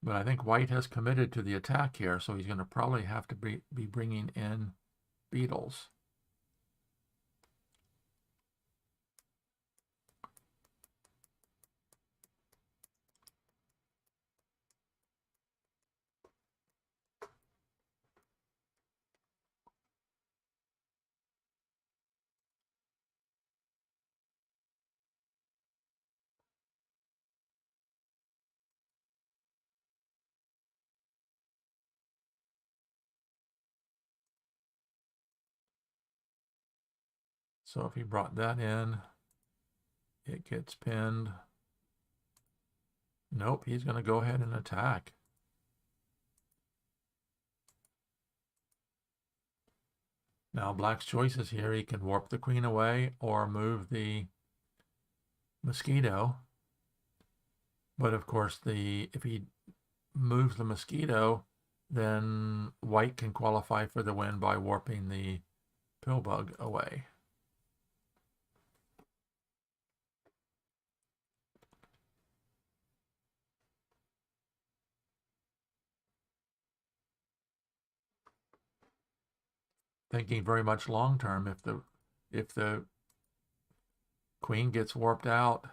Speaker 1: But I think white has committed to the attack here, so he's going to probably have to be bringing in beetles. So if he brought that in, it gets pinned. Nope, he's going to go ahead and attack. Now black's choices here, he can warp the queen away or move the mosquito. But of course, if he moves the mosquito, then white can qualify for the win by warping the pillbug away. Thinking very much long term, if the queen gets warped out,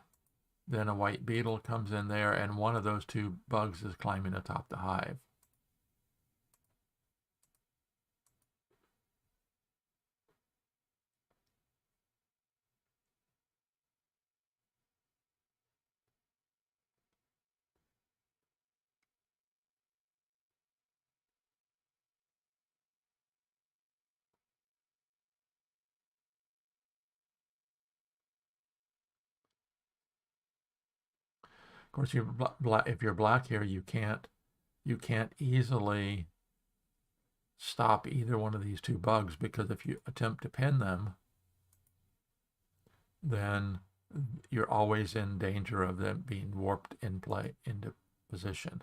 Speaker 1: then a white beetle comes in there and one of those two bugs is climbing atop the hive. Of course, if you're black here, you can't easily stop either one of these two bugs, because if you attempt to pin them, then you're always in danger of them being warped into position.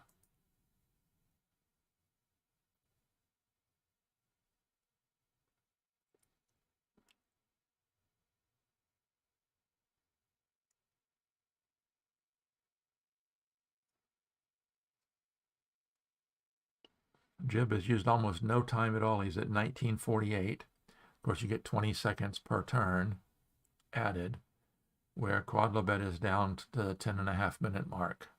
Speaker 1: Jib has used almost no time at all. He's at 1948. Of course, you get 20 seconds per turn added, where Quodlibet is down to the 10.5-minute mark.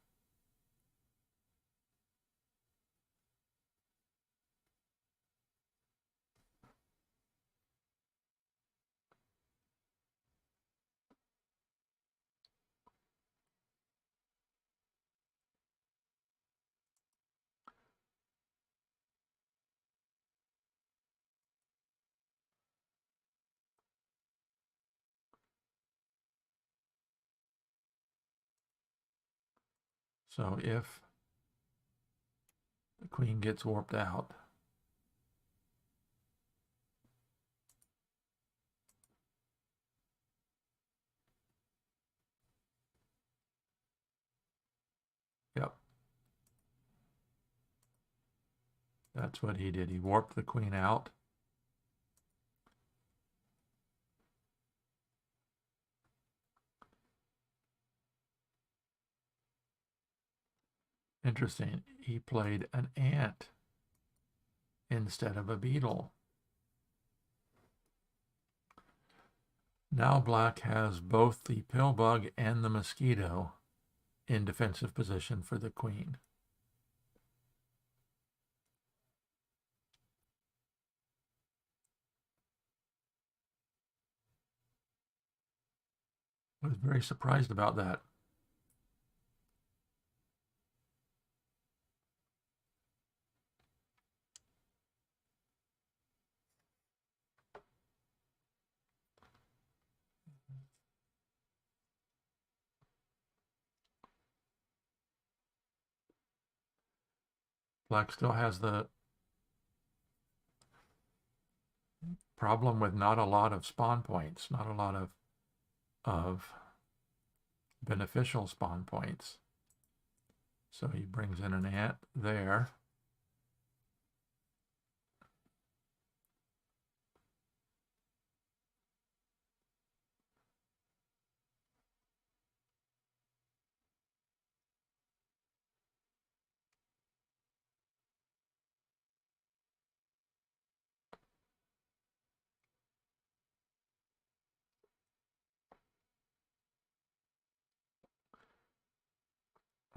Speaker 1: So if the queen gets warped out, yep, that's what he did. He warped the queen out. Interesting. He played an ant instead of a beetle. Now black has both the pillbug and the mosquito in defensive position for the queen. I was very surprised about that. Black still has the problem with not a lot of spawn points, not a lot of beneficial spawn points. So he brings in an ant there.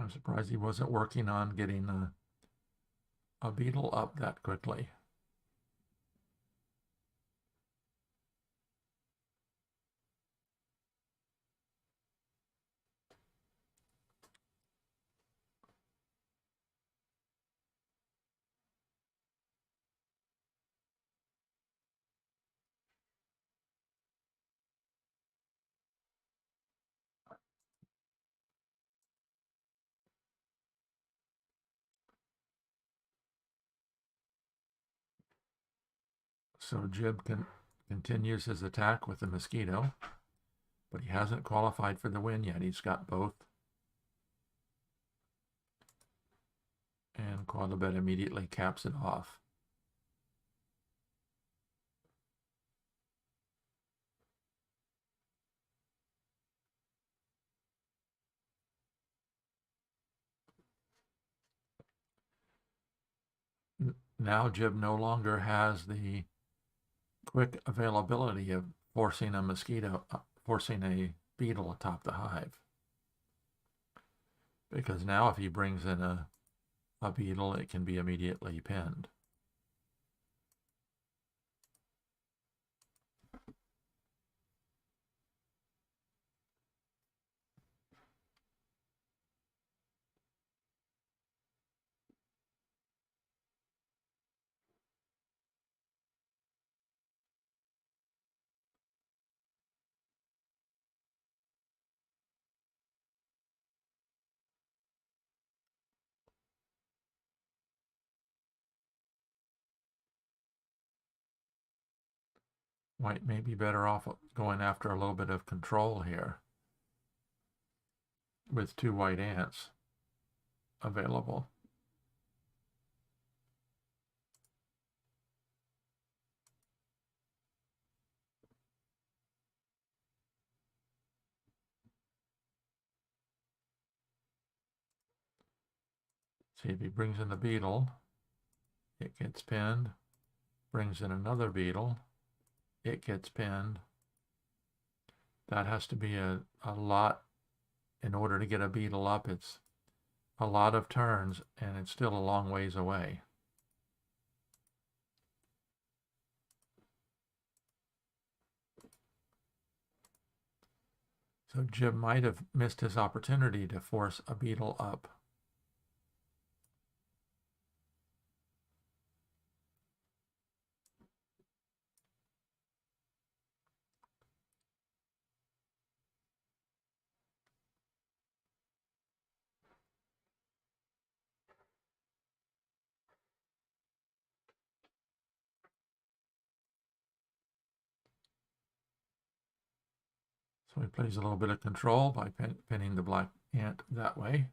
Speaker 1: I'm surprised he wasn't working on getting a beetle up that quickly. So Jib continues his attack with the mosquito, but he hasn't qualified for the win yet. He's got both. And Quodlibet immediately caps it off. Now Jib no longer has the quick availability of forcing a beetle atop the hive. Because now if he brings in a beetle, it can be immediately pinned. White may be better off going after a little bit of control here with 2 white ants available. See, if he brings in the beetle, it gets pinned. Brings in another beetle, it gets pinned. That has to be a lot in order to get a beetle up. It's a lot of turns, and it's still a long ways away. So Jib might have missed his opportunity to force a beetle up. So he plays a little bit of control by pinning the black ant that way.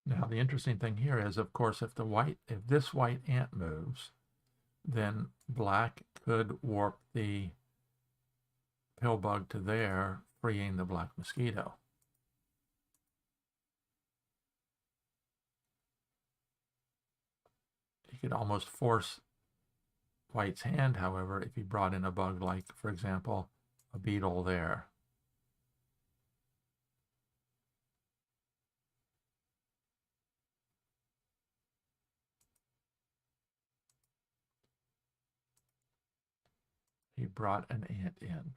Speaker 1: Now the interesting thing here is, of course, if this white ant moves, then black could warp the pill bug to there, freeing the black mosquito. He could almost force white's hand, however, if he brought in a bug like, for example, a beetle there. He brought an ant in.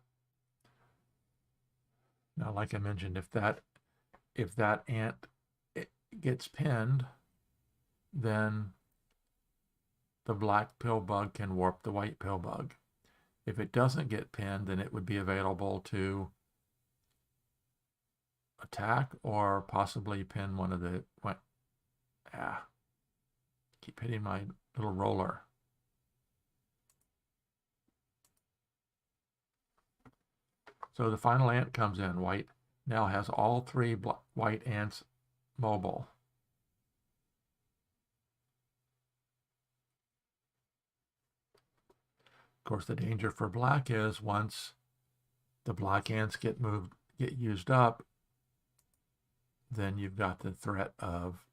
Speaker 1: Now, like I mentioned, if that ant gets pinned, then the black pill bug can warp the white pill bug. If it doesn't get pinned, then it would be available to attack or possibly pin one of the... keep hitting my little roller. So the final ant comes in. White now has all three white ants mobile. Of course, the danger for black is once the black ants get used up, then you've got the threat of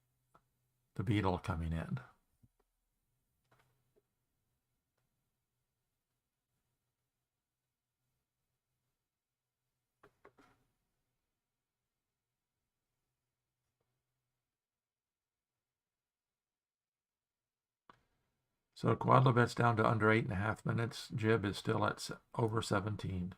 Speaker 1: the beetle coming in. So Quodlibet's down to under 8.5 minutes. Jib is still at over 17.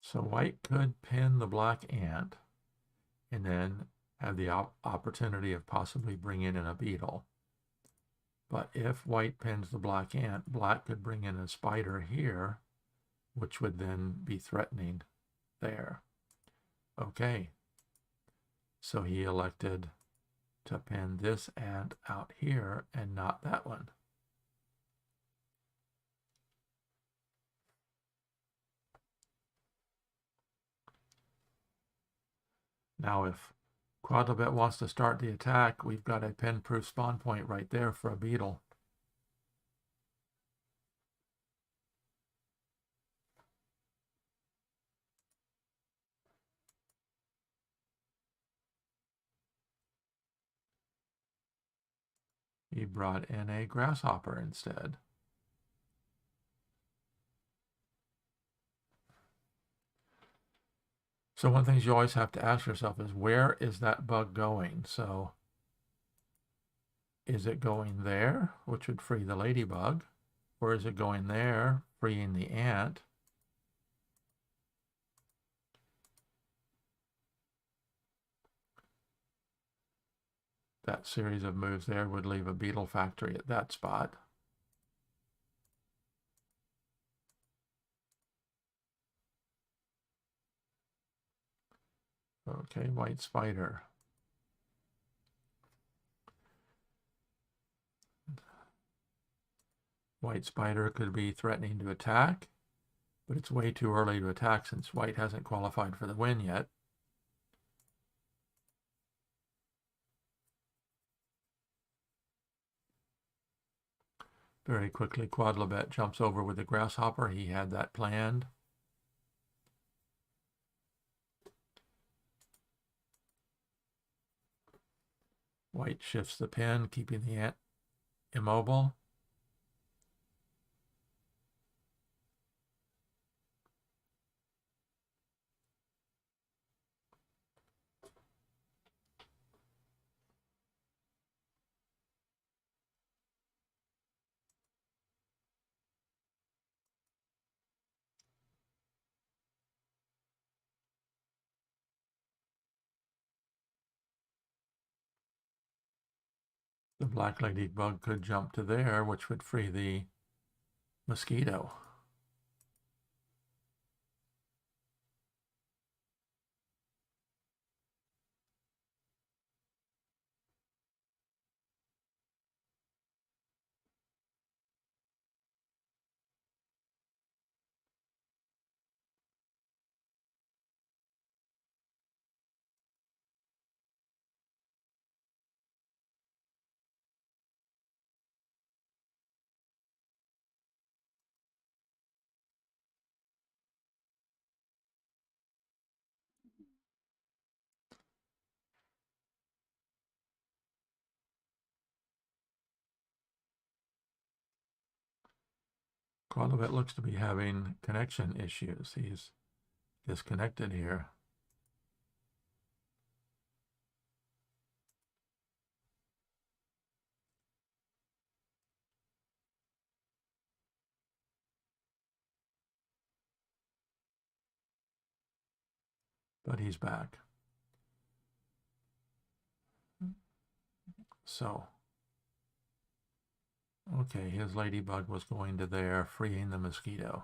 Speaker 1: So white could pin the black ant and then have the opportunity of possibly bringing in a beetle. But if white pins the black ant, black could bring in a spider here, which would then be threatening there. Okay, so he elected to pin this ant out here and not that one. Now if Quodlibet wants to start the attack, we've got a pin-proof spawn point right there for a beetle. He brought in a grasshopper instead. So one of the things you always have to ask yourself is, where is that bug going? So is it going there, which would free the ladybug? Or is it going there, freeing the ant? That series of moves there would leave a beetle factory at that spot. Okay, white spider. White spider could be threatening to attack, but it's way too early to attack since white hasn't qualified for the win yet. Very quickly, Quodlibet jumps over with the grasshopper. He had that planned. White shifts the pin, keeping the ant immobile. The black ladybug could jump to there, which would free the mosquito. Quodlibet looks to be having connection issues. He's disconnected here. But he's back. So Okay, his ladybug was going to there, freeing the mosquito.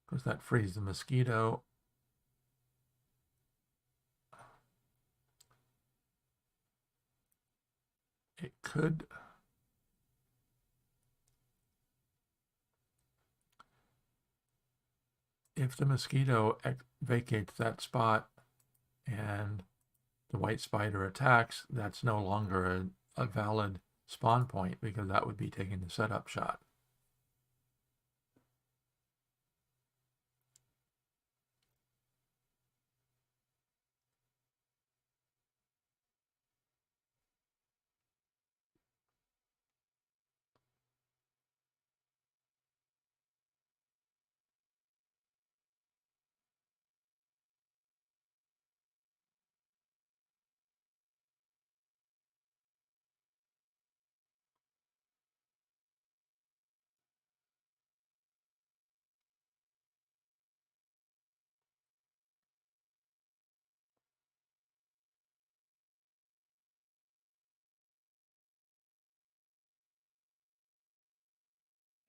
Speaker 1: Of course, that frees the mosquito. It could... If the mosquito vacates that spot and the white spider attacks, that's no longer a valid spawn point because that would be taking the setup shot.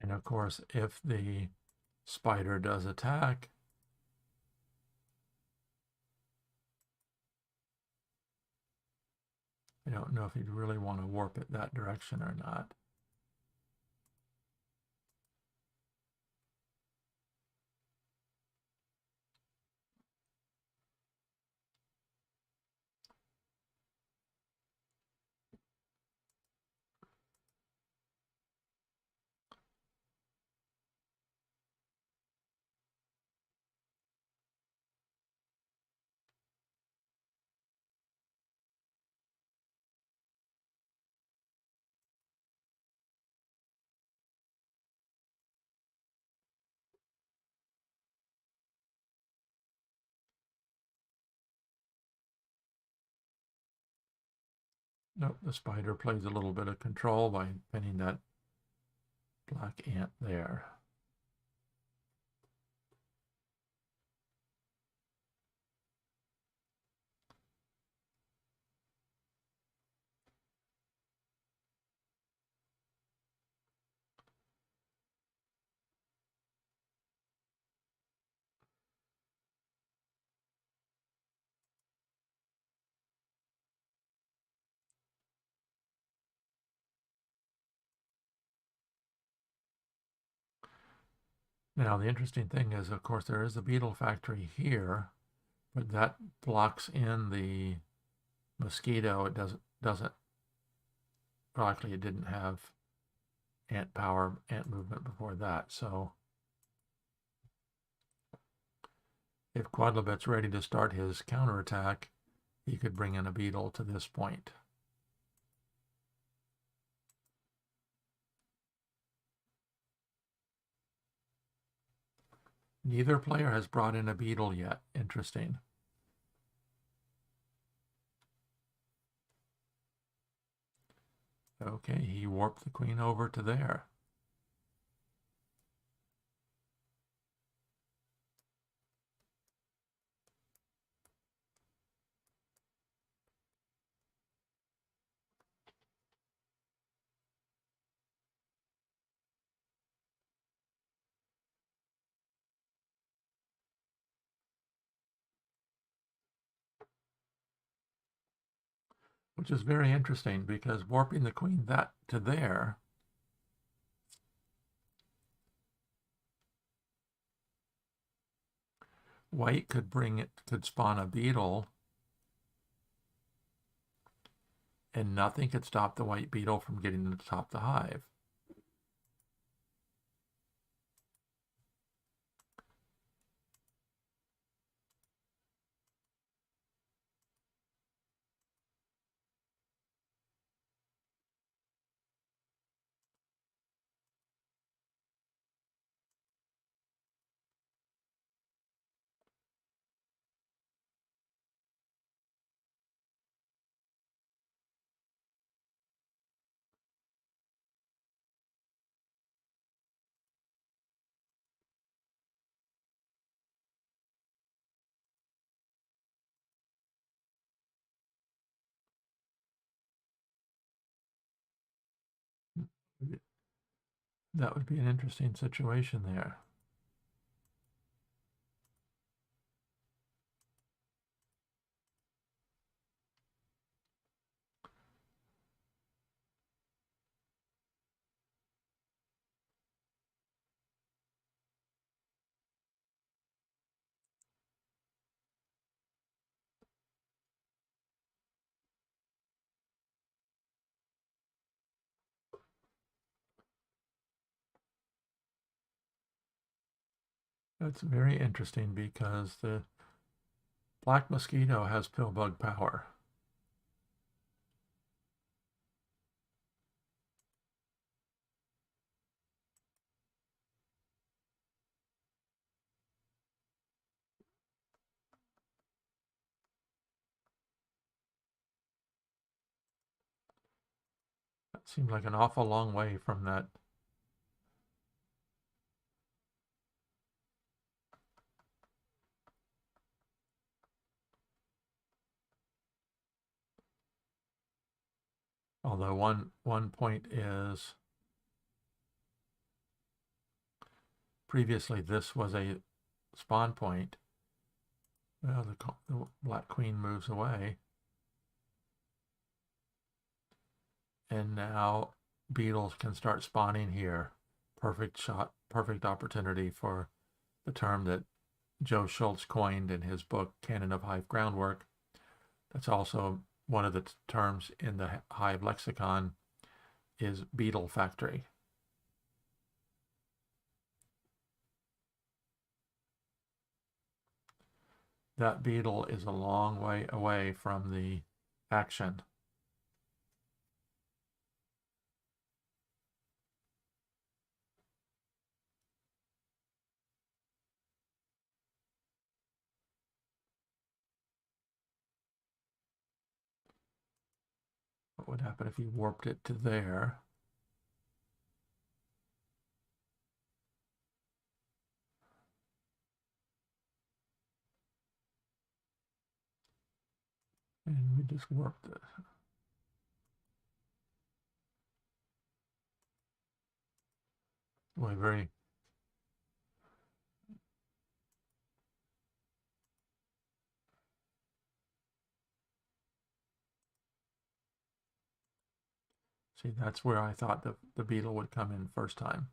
Speaker 1: And of course, if the spider does attack, I don't know if you'd really want to warp it that direction or not. Nope, the spider plays a little bit of control by pinning that black ant there. Now, the interesting thing is, of course, there is a beetle factory here, but that blocks in the mosquito. It doesn't, well, actually, it didn't have ant power, ant movement before that. So if Quodlibet's ready to start his counterattack, he could bring in a beetle to this point. Neither player has brought in a beetle yet. Interesting. Okay, he warped the queen over to there. Which is very interesting because warping the queen that to there white could spawn a beetle and nothing could stop the white beetle from getting to the top of the hive. That would be an interesting situation there. It's very interesting because the black mosquito has pill bug power. That seemed like an awful long way from that. Although one point is previously this was a spawn point. Well, the black queen moves away. And now beetles can start spawning here. Perfect shot, perfect opportunity for the term that Joe Schultz coined in his book, Canon of Hive Groundwork. That's also one of the terms in the Hive lexicon is beetle factory. That beetle is a long way away from the action. What would happen if you warped it to there? And we just warped it. Boy, very. See, that's where I thought the beetle would come in first time.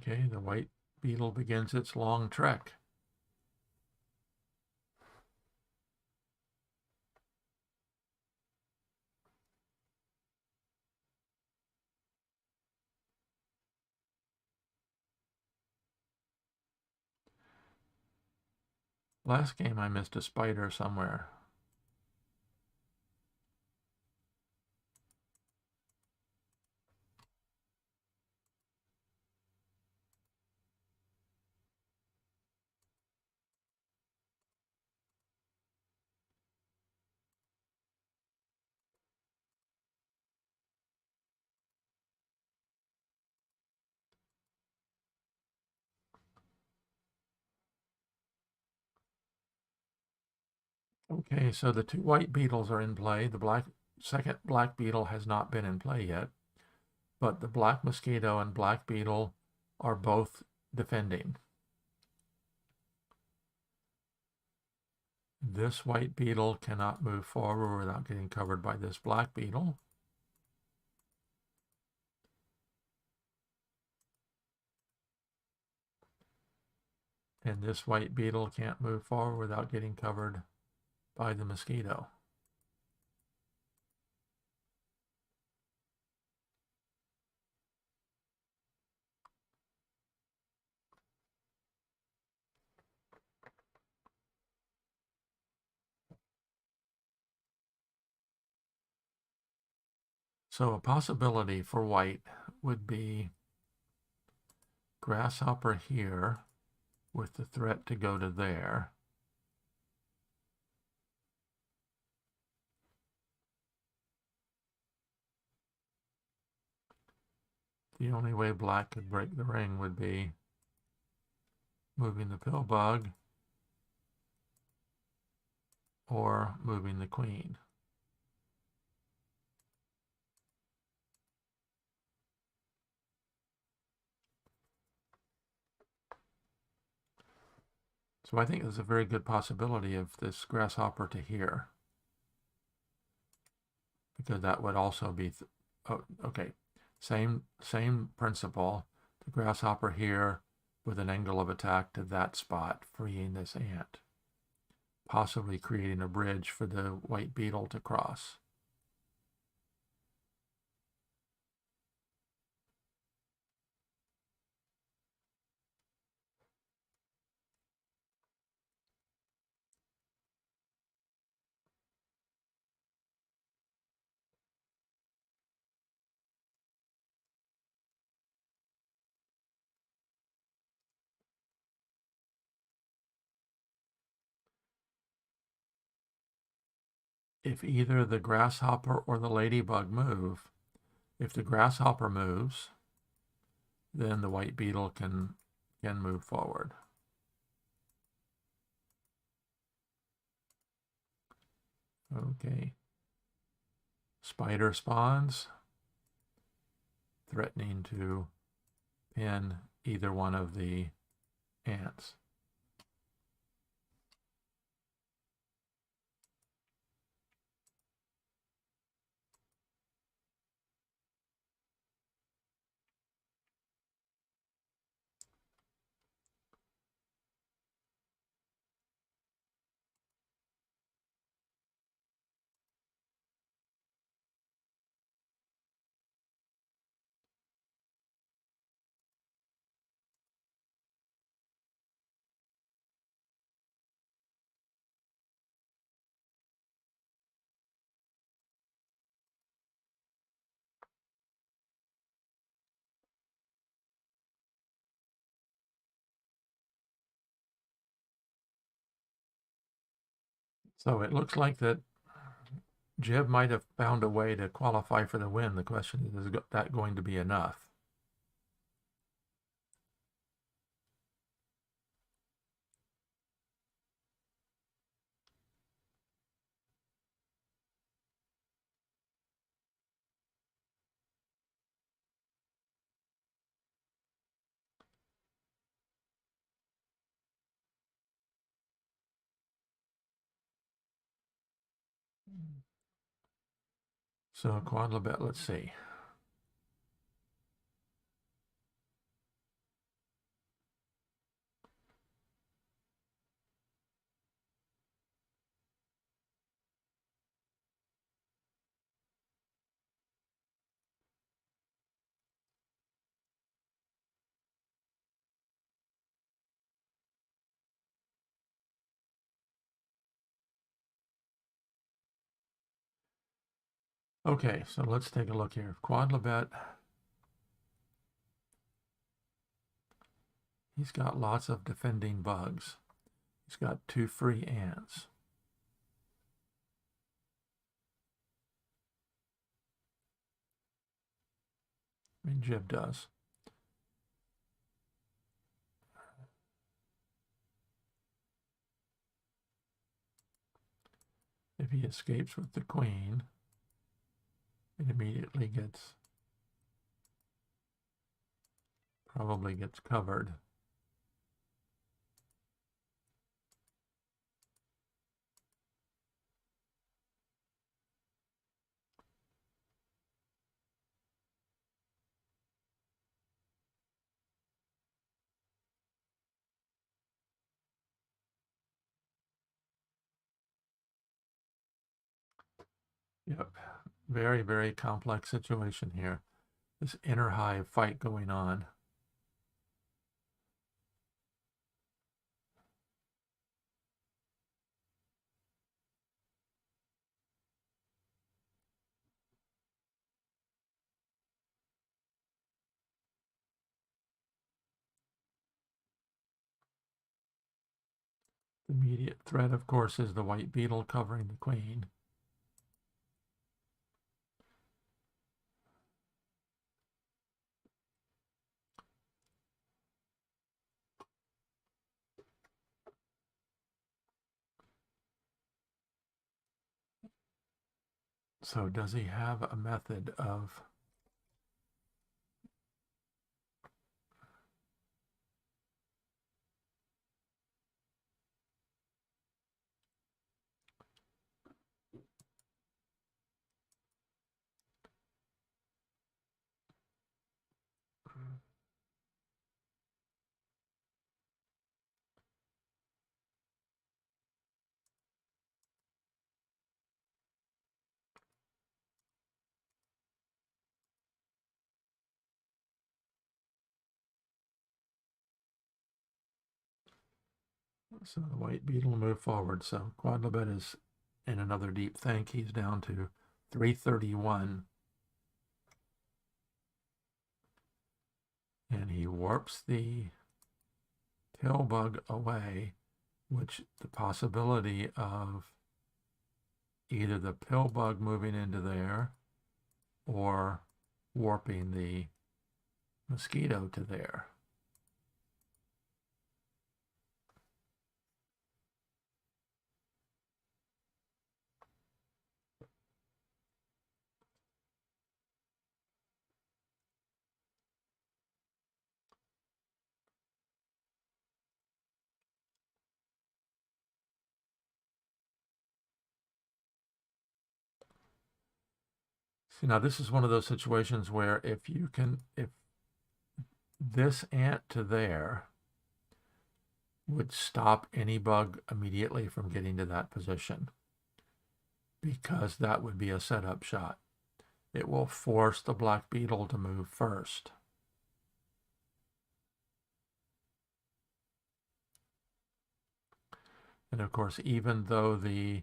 Speaker 1: Okay, the white beetle begins its long trek. Last game I missed a spider somewhere. Okay, so the two white beetles are in play. The second black beetle has not been in play yet, but the black mosquito and black beetle are both defending. This white beetle cannot move forward without getting covered by this black beetle. And this white beetle can't move forward without getting covered by the mosquito. So a possibility for white would be grasshopper here with the threat to go to there. The only way black could break the ring would be moving the pill bug or moving the queen. So I think there's a very good possibility of this grasshopper to here, because that would also be, okay, same principle. The grasshopper here with an angle of attack to that spot, freeing this ant, possibly creating a bridge for the white beetle to cross. If either the grasshopper or the ladybug move, if the grasshopper moves, then the white beetle can move forward. Okay. Spider spawns, threatening to pin either one of the ants. So it looks like that Jeb might have found a way to qualify for the win. The question is that going to be enough? So Quodlibet, let's see. Okay, so let's take a look here. Quodlibet, he's got lots of defending bugs. He's got 2 free ants. I mean, Jib does. If he escapes with the queen, it immediately probably gets covered. Yep, very, very complex situation here. This inner hive fight going on. The immediate threat, of course, is the white beetle covering the queen. So does he have a method of so the white beetle move forward. So Quodlibet is in another deep think. He's down to 331. And he warps the pill bug away, which the possibility of either the pill bug moving into there or warping the mosquito to there. See, now this is one of those situations where if this ant to there would stop any bug immediately from getting to that position, because that would be a setup shot. It will force the black beetle to move first. And of course, even though the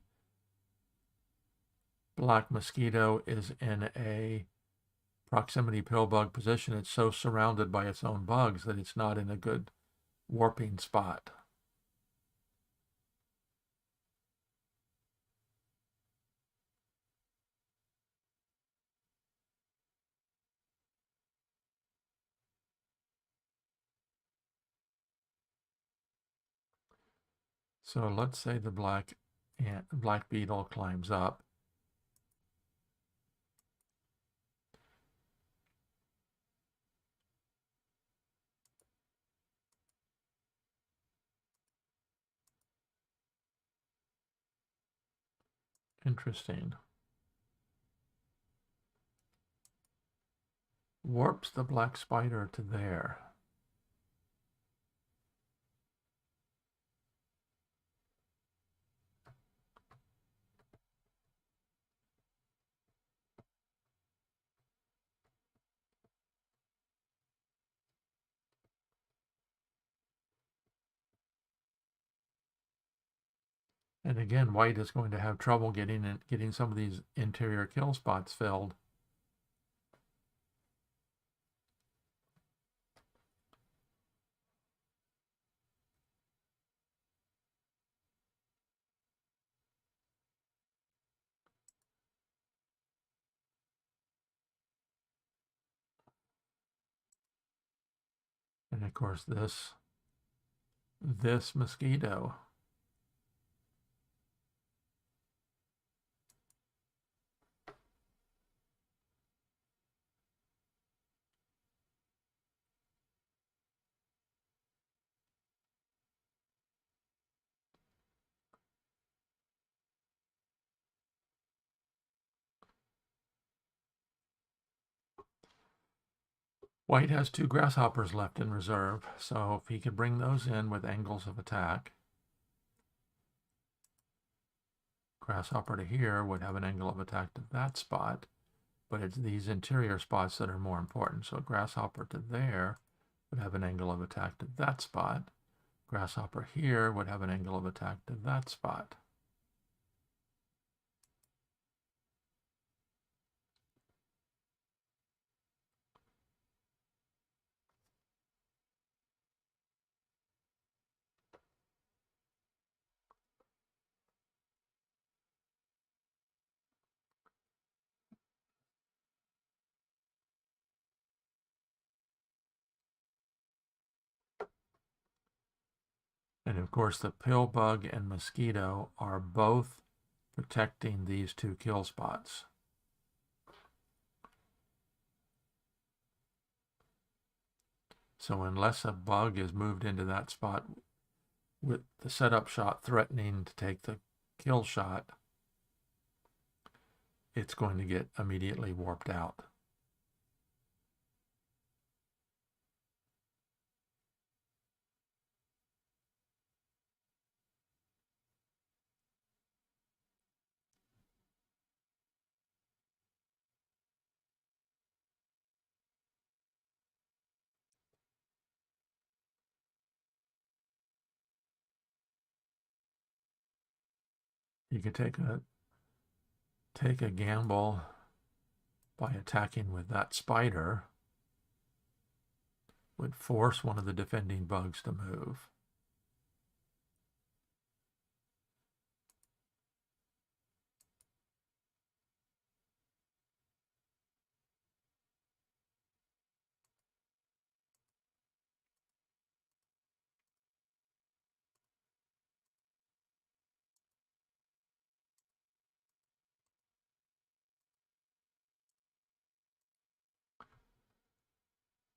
Speaker 1: black mosquito is in a proximity pill bug position, it's so surrounded by its own bugs that it's not in a good warping spot. So let's say the black beetle climbs up. Interesting. Warps the black spider to there. And again, white is going to have trouble getting some of these interior kill spots filled. And of course, this mosquito. White has 2 grasshoppers left in reserve, so if he could bring those in with angles of attack, grasshopper to here would have an angle of attack to that spot, but it's these interior spots that are more important. So grasshopper to there would have an angle of attack to that spot. Grasshopper here would have an angle of attack to that spot. And of course, the pill bug and mosquito are both protecting these two kill spots. So unless a bug is moved into that spot with the setup shot threatening to take the kill shot, it's going to get immediately warped out. You can take a gamble by attacking with that spider, would force one of the defending bugs to move.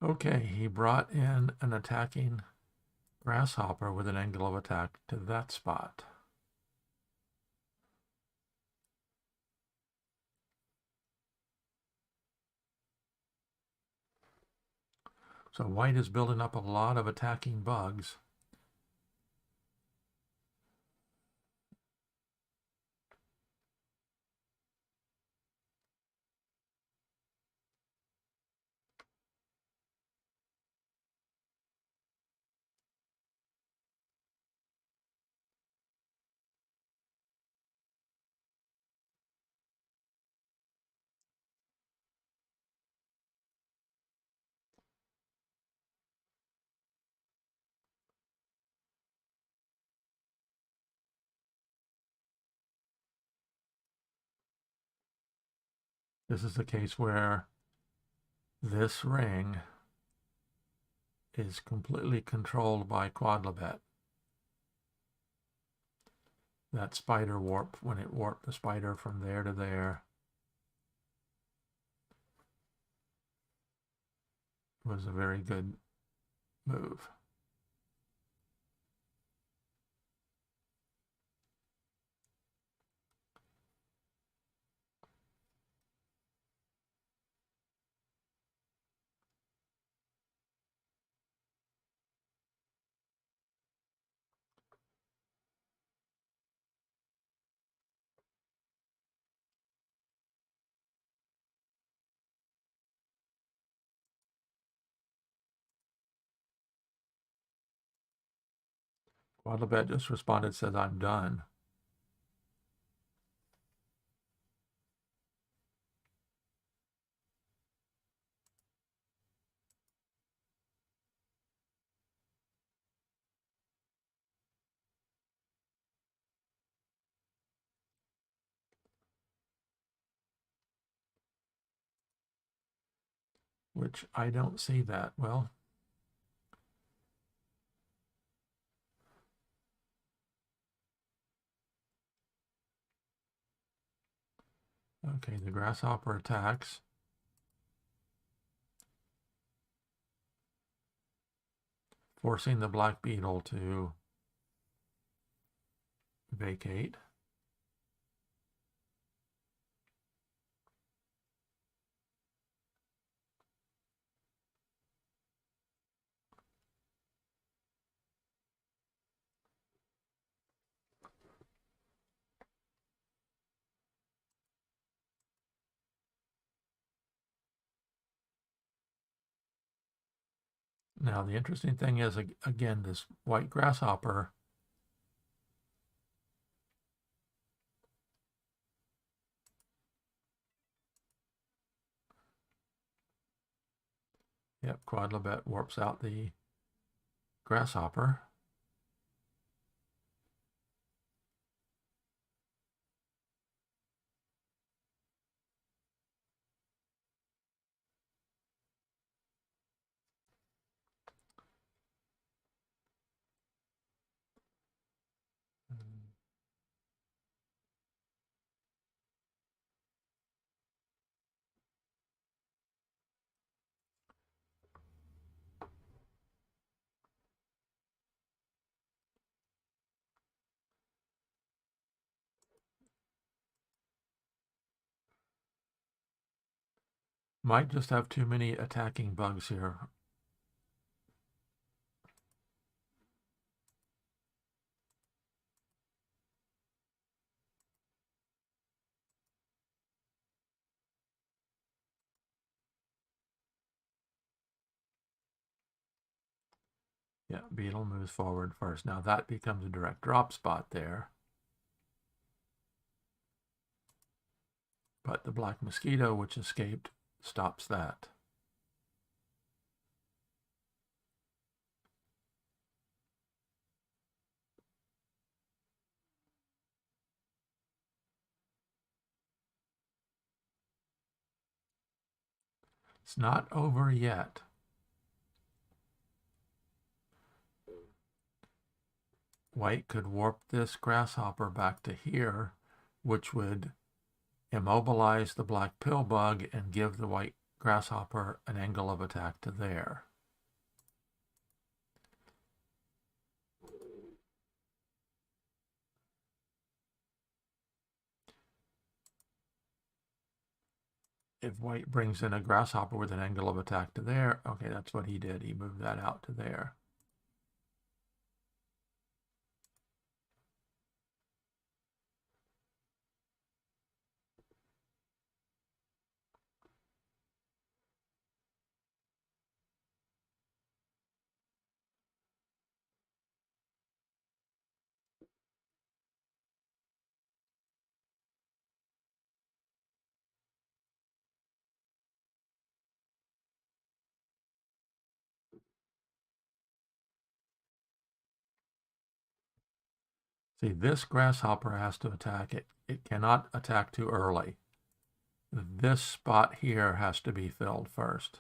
Speaker 1: Okay, he brought in an attacking grasshopper with an angle of attack to that spot. So white is building up a lot of attacking bugs. This is the case where this ring is completely controlled by Quodlibet. That spider warp, when it warped the spider from there to there, was a very good move. Quodlibet just responded, says, I'm done. Which I don't see that. Well, okay, the grasshopper attacks. Forcing the black beetle to vacate. Now, the interesting thing is, again, this white grasshopper Quodlibet warps out the grasshopper. Might just have too many attacking bugs here. Yeah, beetle moves forward first. Now that becomes a direct drop spot there. But the black mosquito, which escaped, stops that. It's not over yet. White could warp this grasshopper back to here, which would immobilize the black pill bug and give the white grasshopper an angle of attack to there. If white brings in a grasshopper with an angle of attack to there, okay, that's what he did. He moved that out to there. See, this grasshopper has to attack it. It cannot attack too early. This spot here has to be filled first.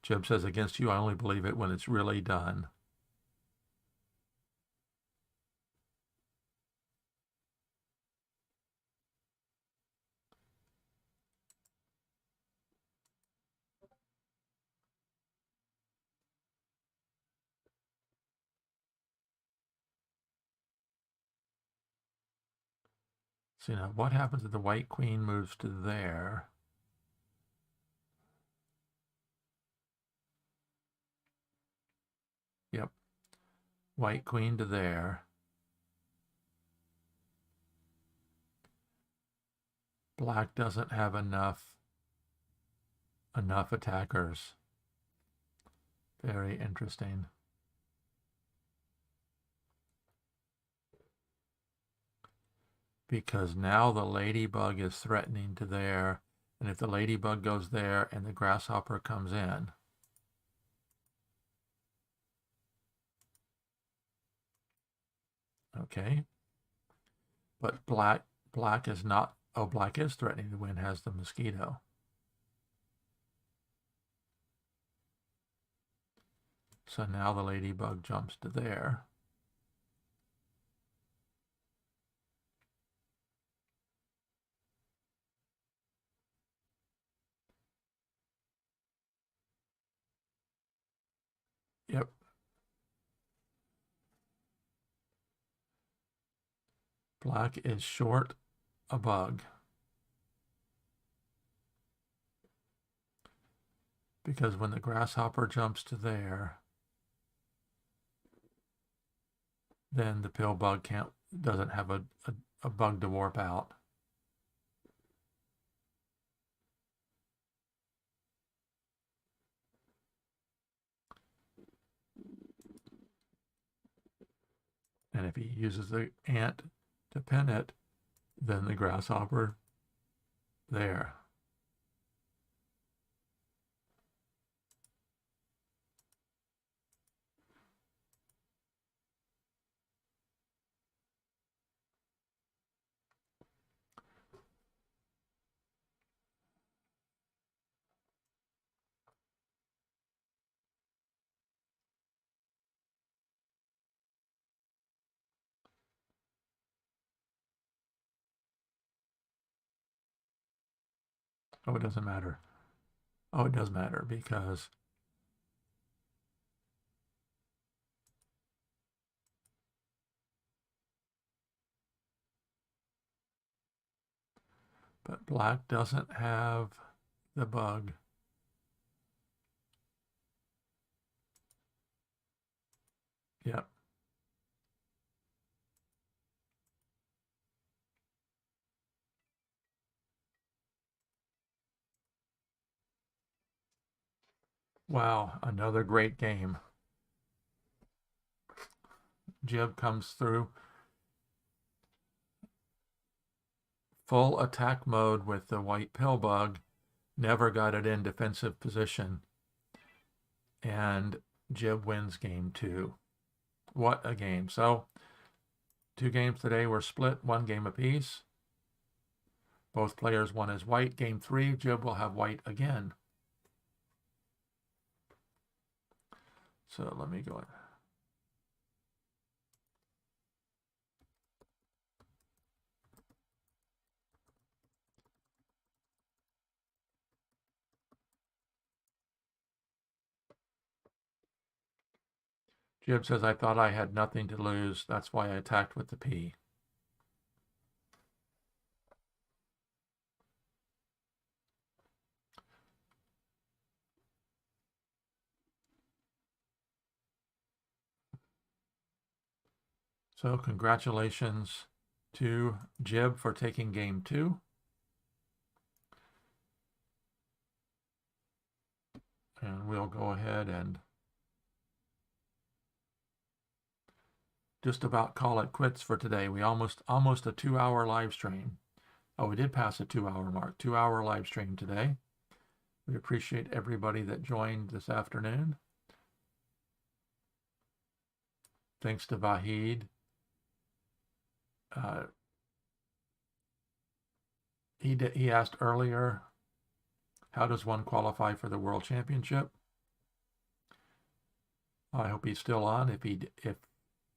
Speaker 1: Jib says, against you, I only believe it when it's really done. So now what happens if the white queen moves to there? Yep. White queen to there. Black doesn't have enough attackers. Very interesting. Because now the ladybug is threatening to there, and if the ladybug goes there and the grasshopper comes in, okay, but black is not, oh, black is threatening to win, has the mosquito. So now the ladybug jumps to there. Yep. Black is short a bug. Because when the grasshopper jumps to there, then the pill bug doesn't have a bug to warp out. And if he uses the ant to pin it, then the grasshopper there. Oh, it doesn't matter. Oh, it does matter because But black doesn't have the bug. Yep. Wow, another great game. Jib comes through. Full attack mode with the white pill bug. Never got it in defensive position. And Jib wins game 2. What a game. So 2 games today were split, 1 game apiece. Both players won as white. Game 3, Jib will have white again. So let me go. Jib says, I thought I had nothing to lose. That's why I attacked with the P. So congratulations to Jib for taking game 2. And we'll go ahead and just about call it quits for today. We almost a 2-hour live stream. Oh, we did pass a 2-hour mark. 2-hour live stream today. We appreciate everybody that joined this afternoon. Thanks to Vahid. He asked earlier, how does one qualify for the World Championship? I hope he's still on. If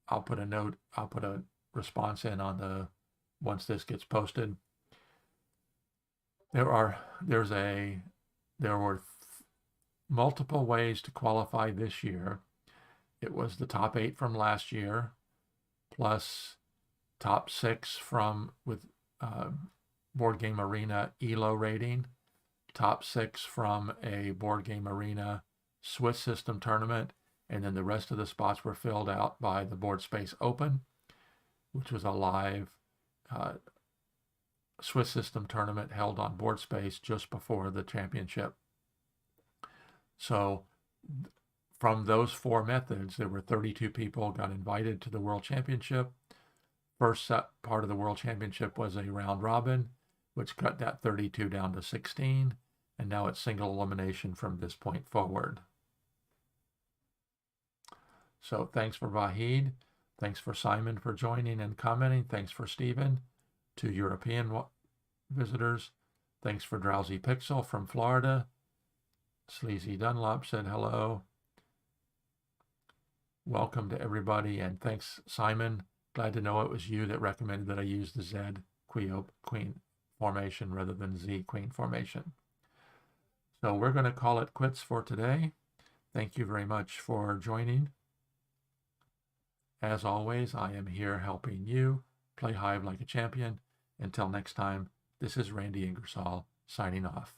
Speaker 1: I'll put a response in on the once this gets posted. There were multiple ways to qualify this year. It was the top 8 from last year, plus top 6 with Board Game Arena ELO rating, top 6 from a Board Game Arena Swiss system tournament, and then the rest of the spots were filled out by the Board Space Open, which was a live Swiss system tournament held on Board Space just before the championship. So from those 4 methods, there were 32 people got invited to the World Championship. First part of the World Championship was a round robin, which cut that 32 down to 16, and now it's single elimination from this point forward. So thanks for Vahid. Thanks for Simon for joining and commenting. Thanks for Stephen. To European visitors, thanks for Drowsy Pixel from Florida. Sleazy Dunlop said hello. Welcome to everybody, and thanks, Simon. Glad to know it was you that recommended that I use the Z Queen formation rather than Z Queen formation. So we're going to call it quits for today. Thank you very much for joining. As always, I am here helping you play Hive like a champion. Until next time, this is Randy Ingersoll signing off.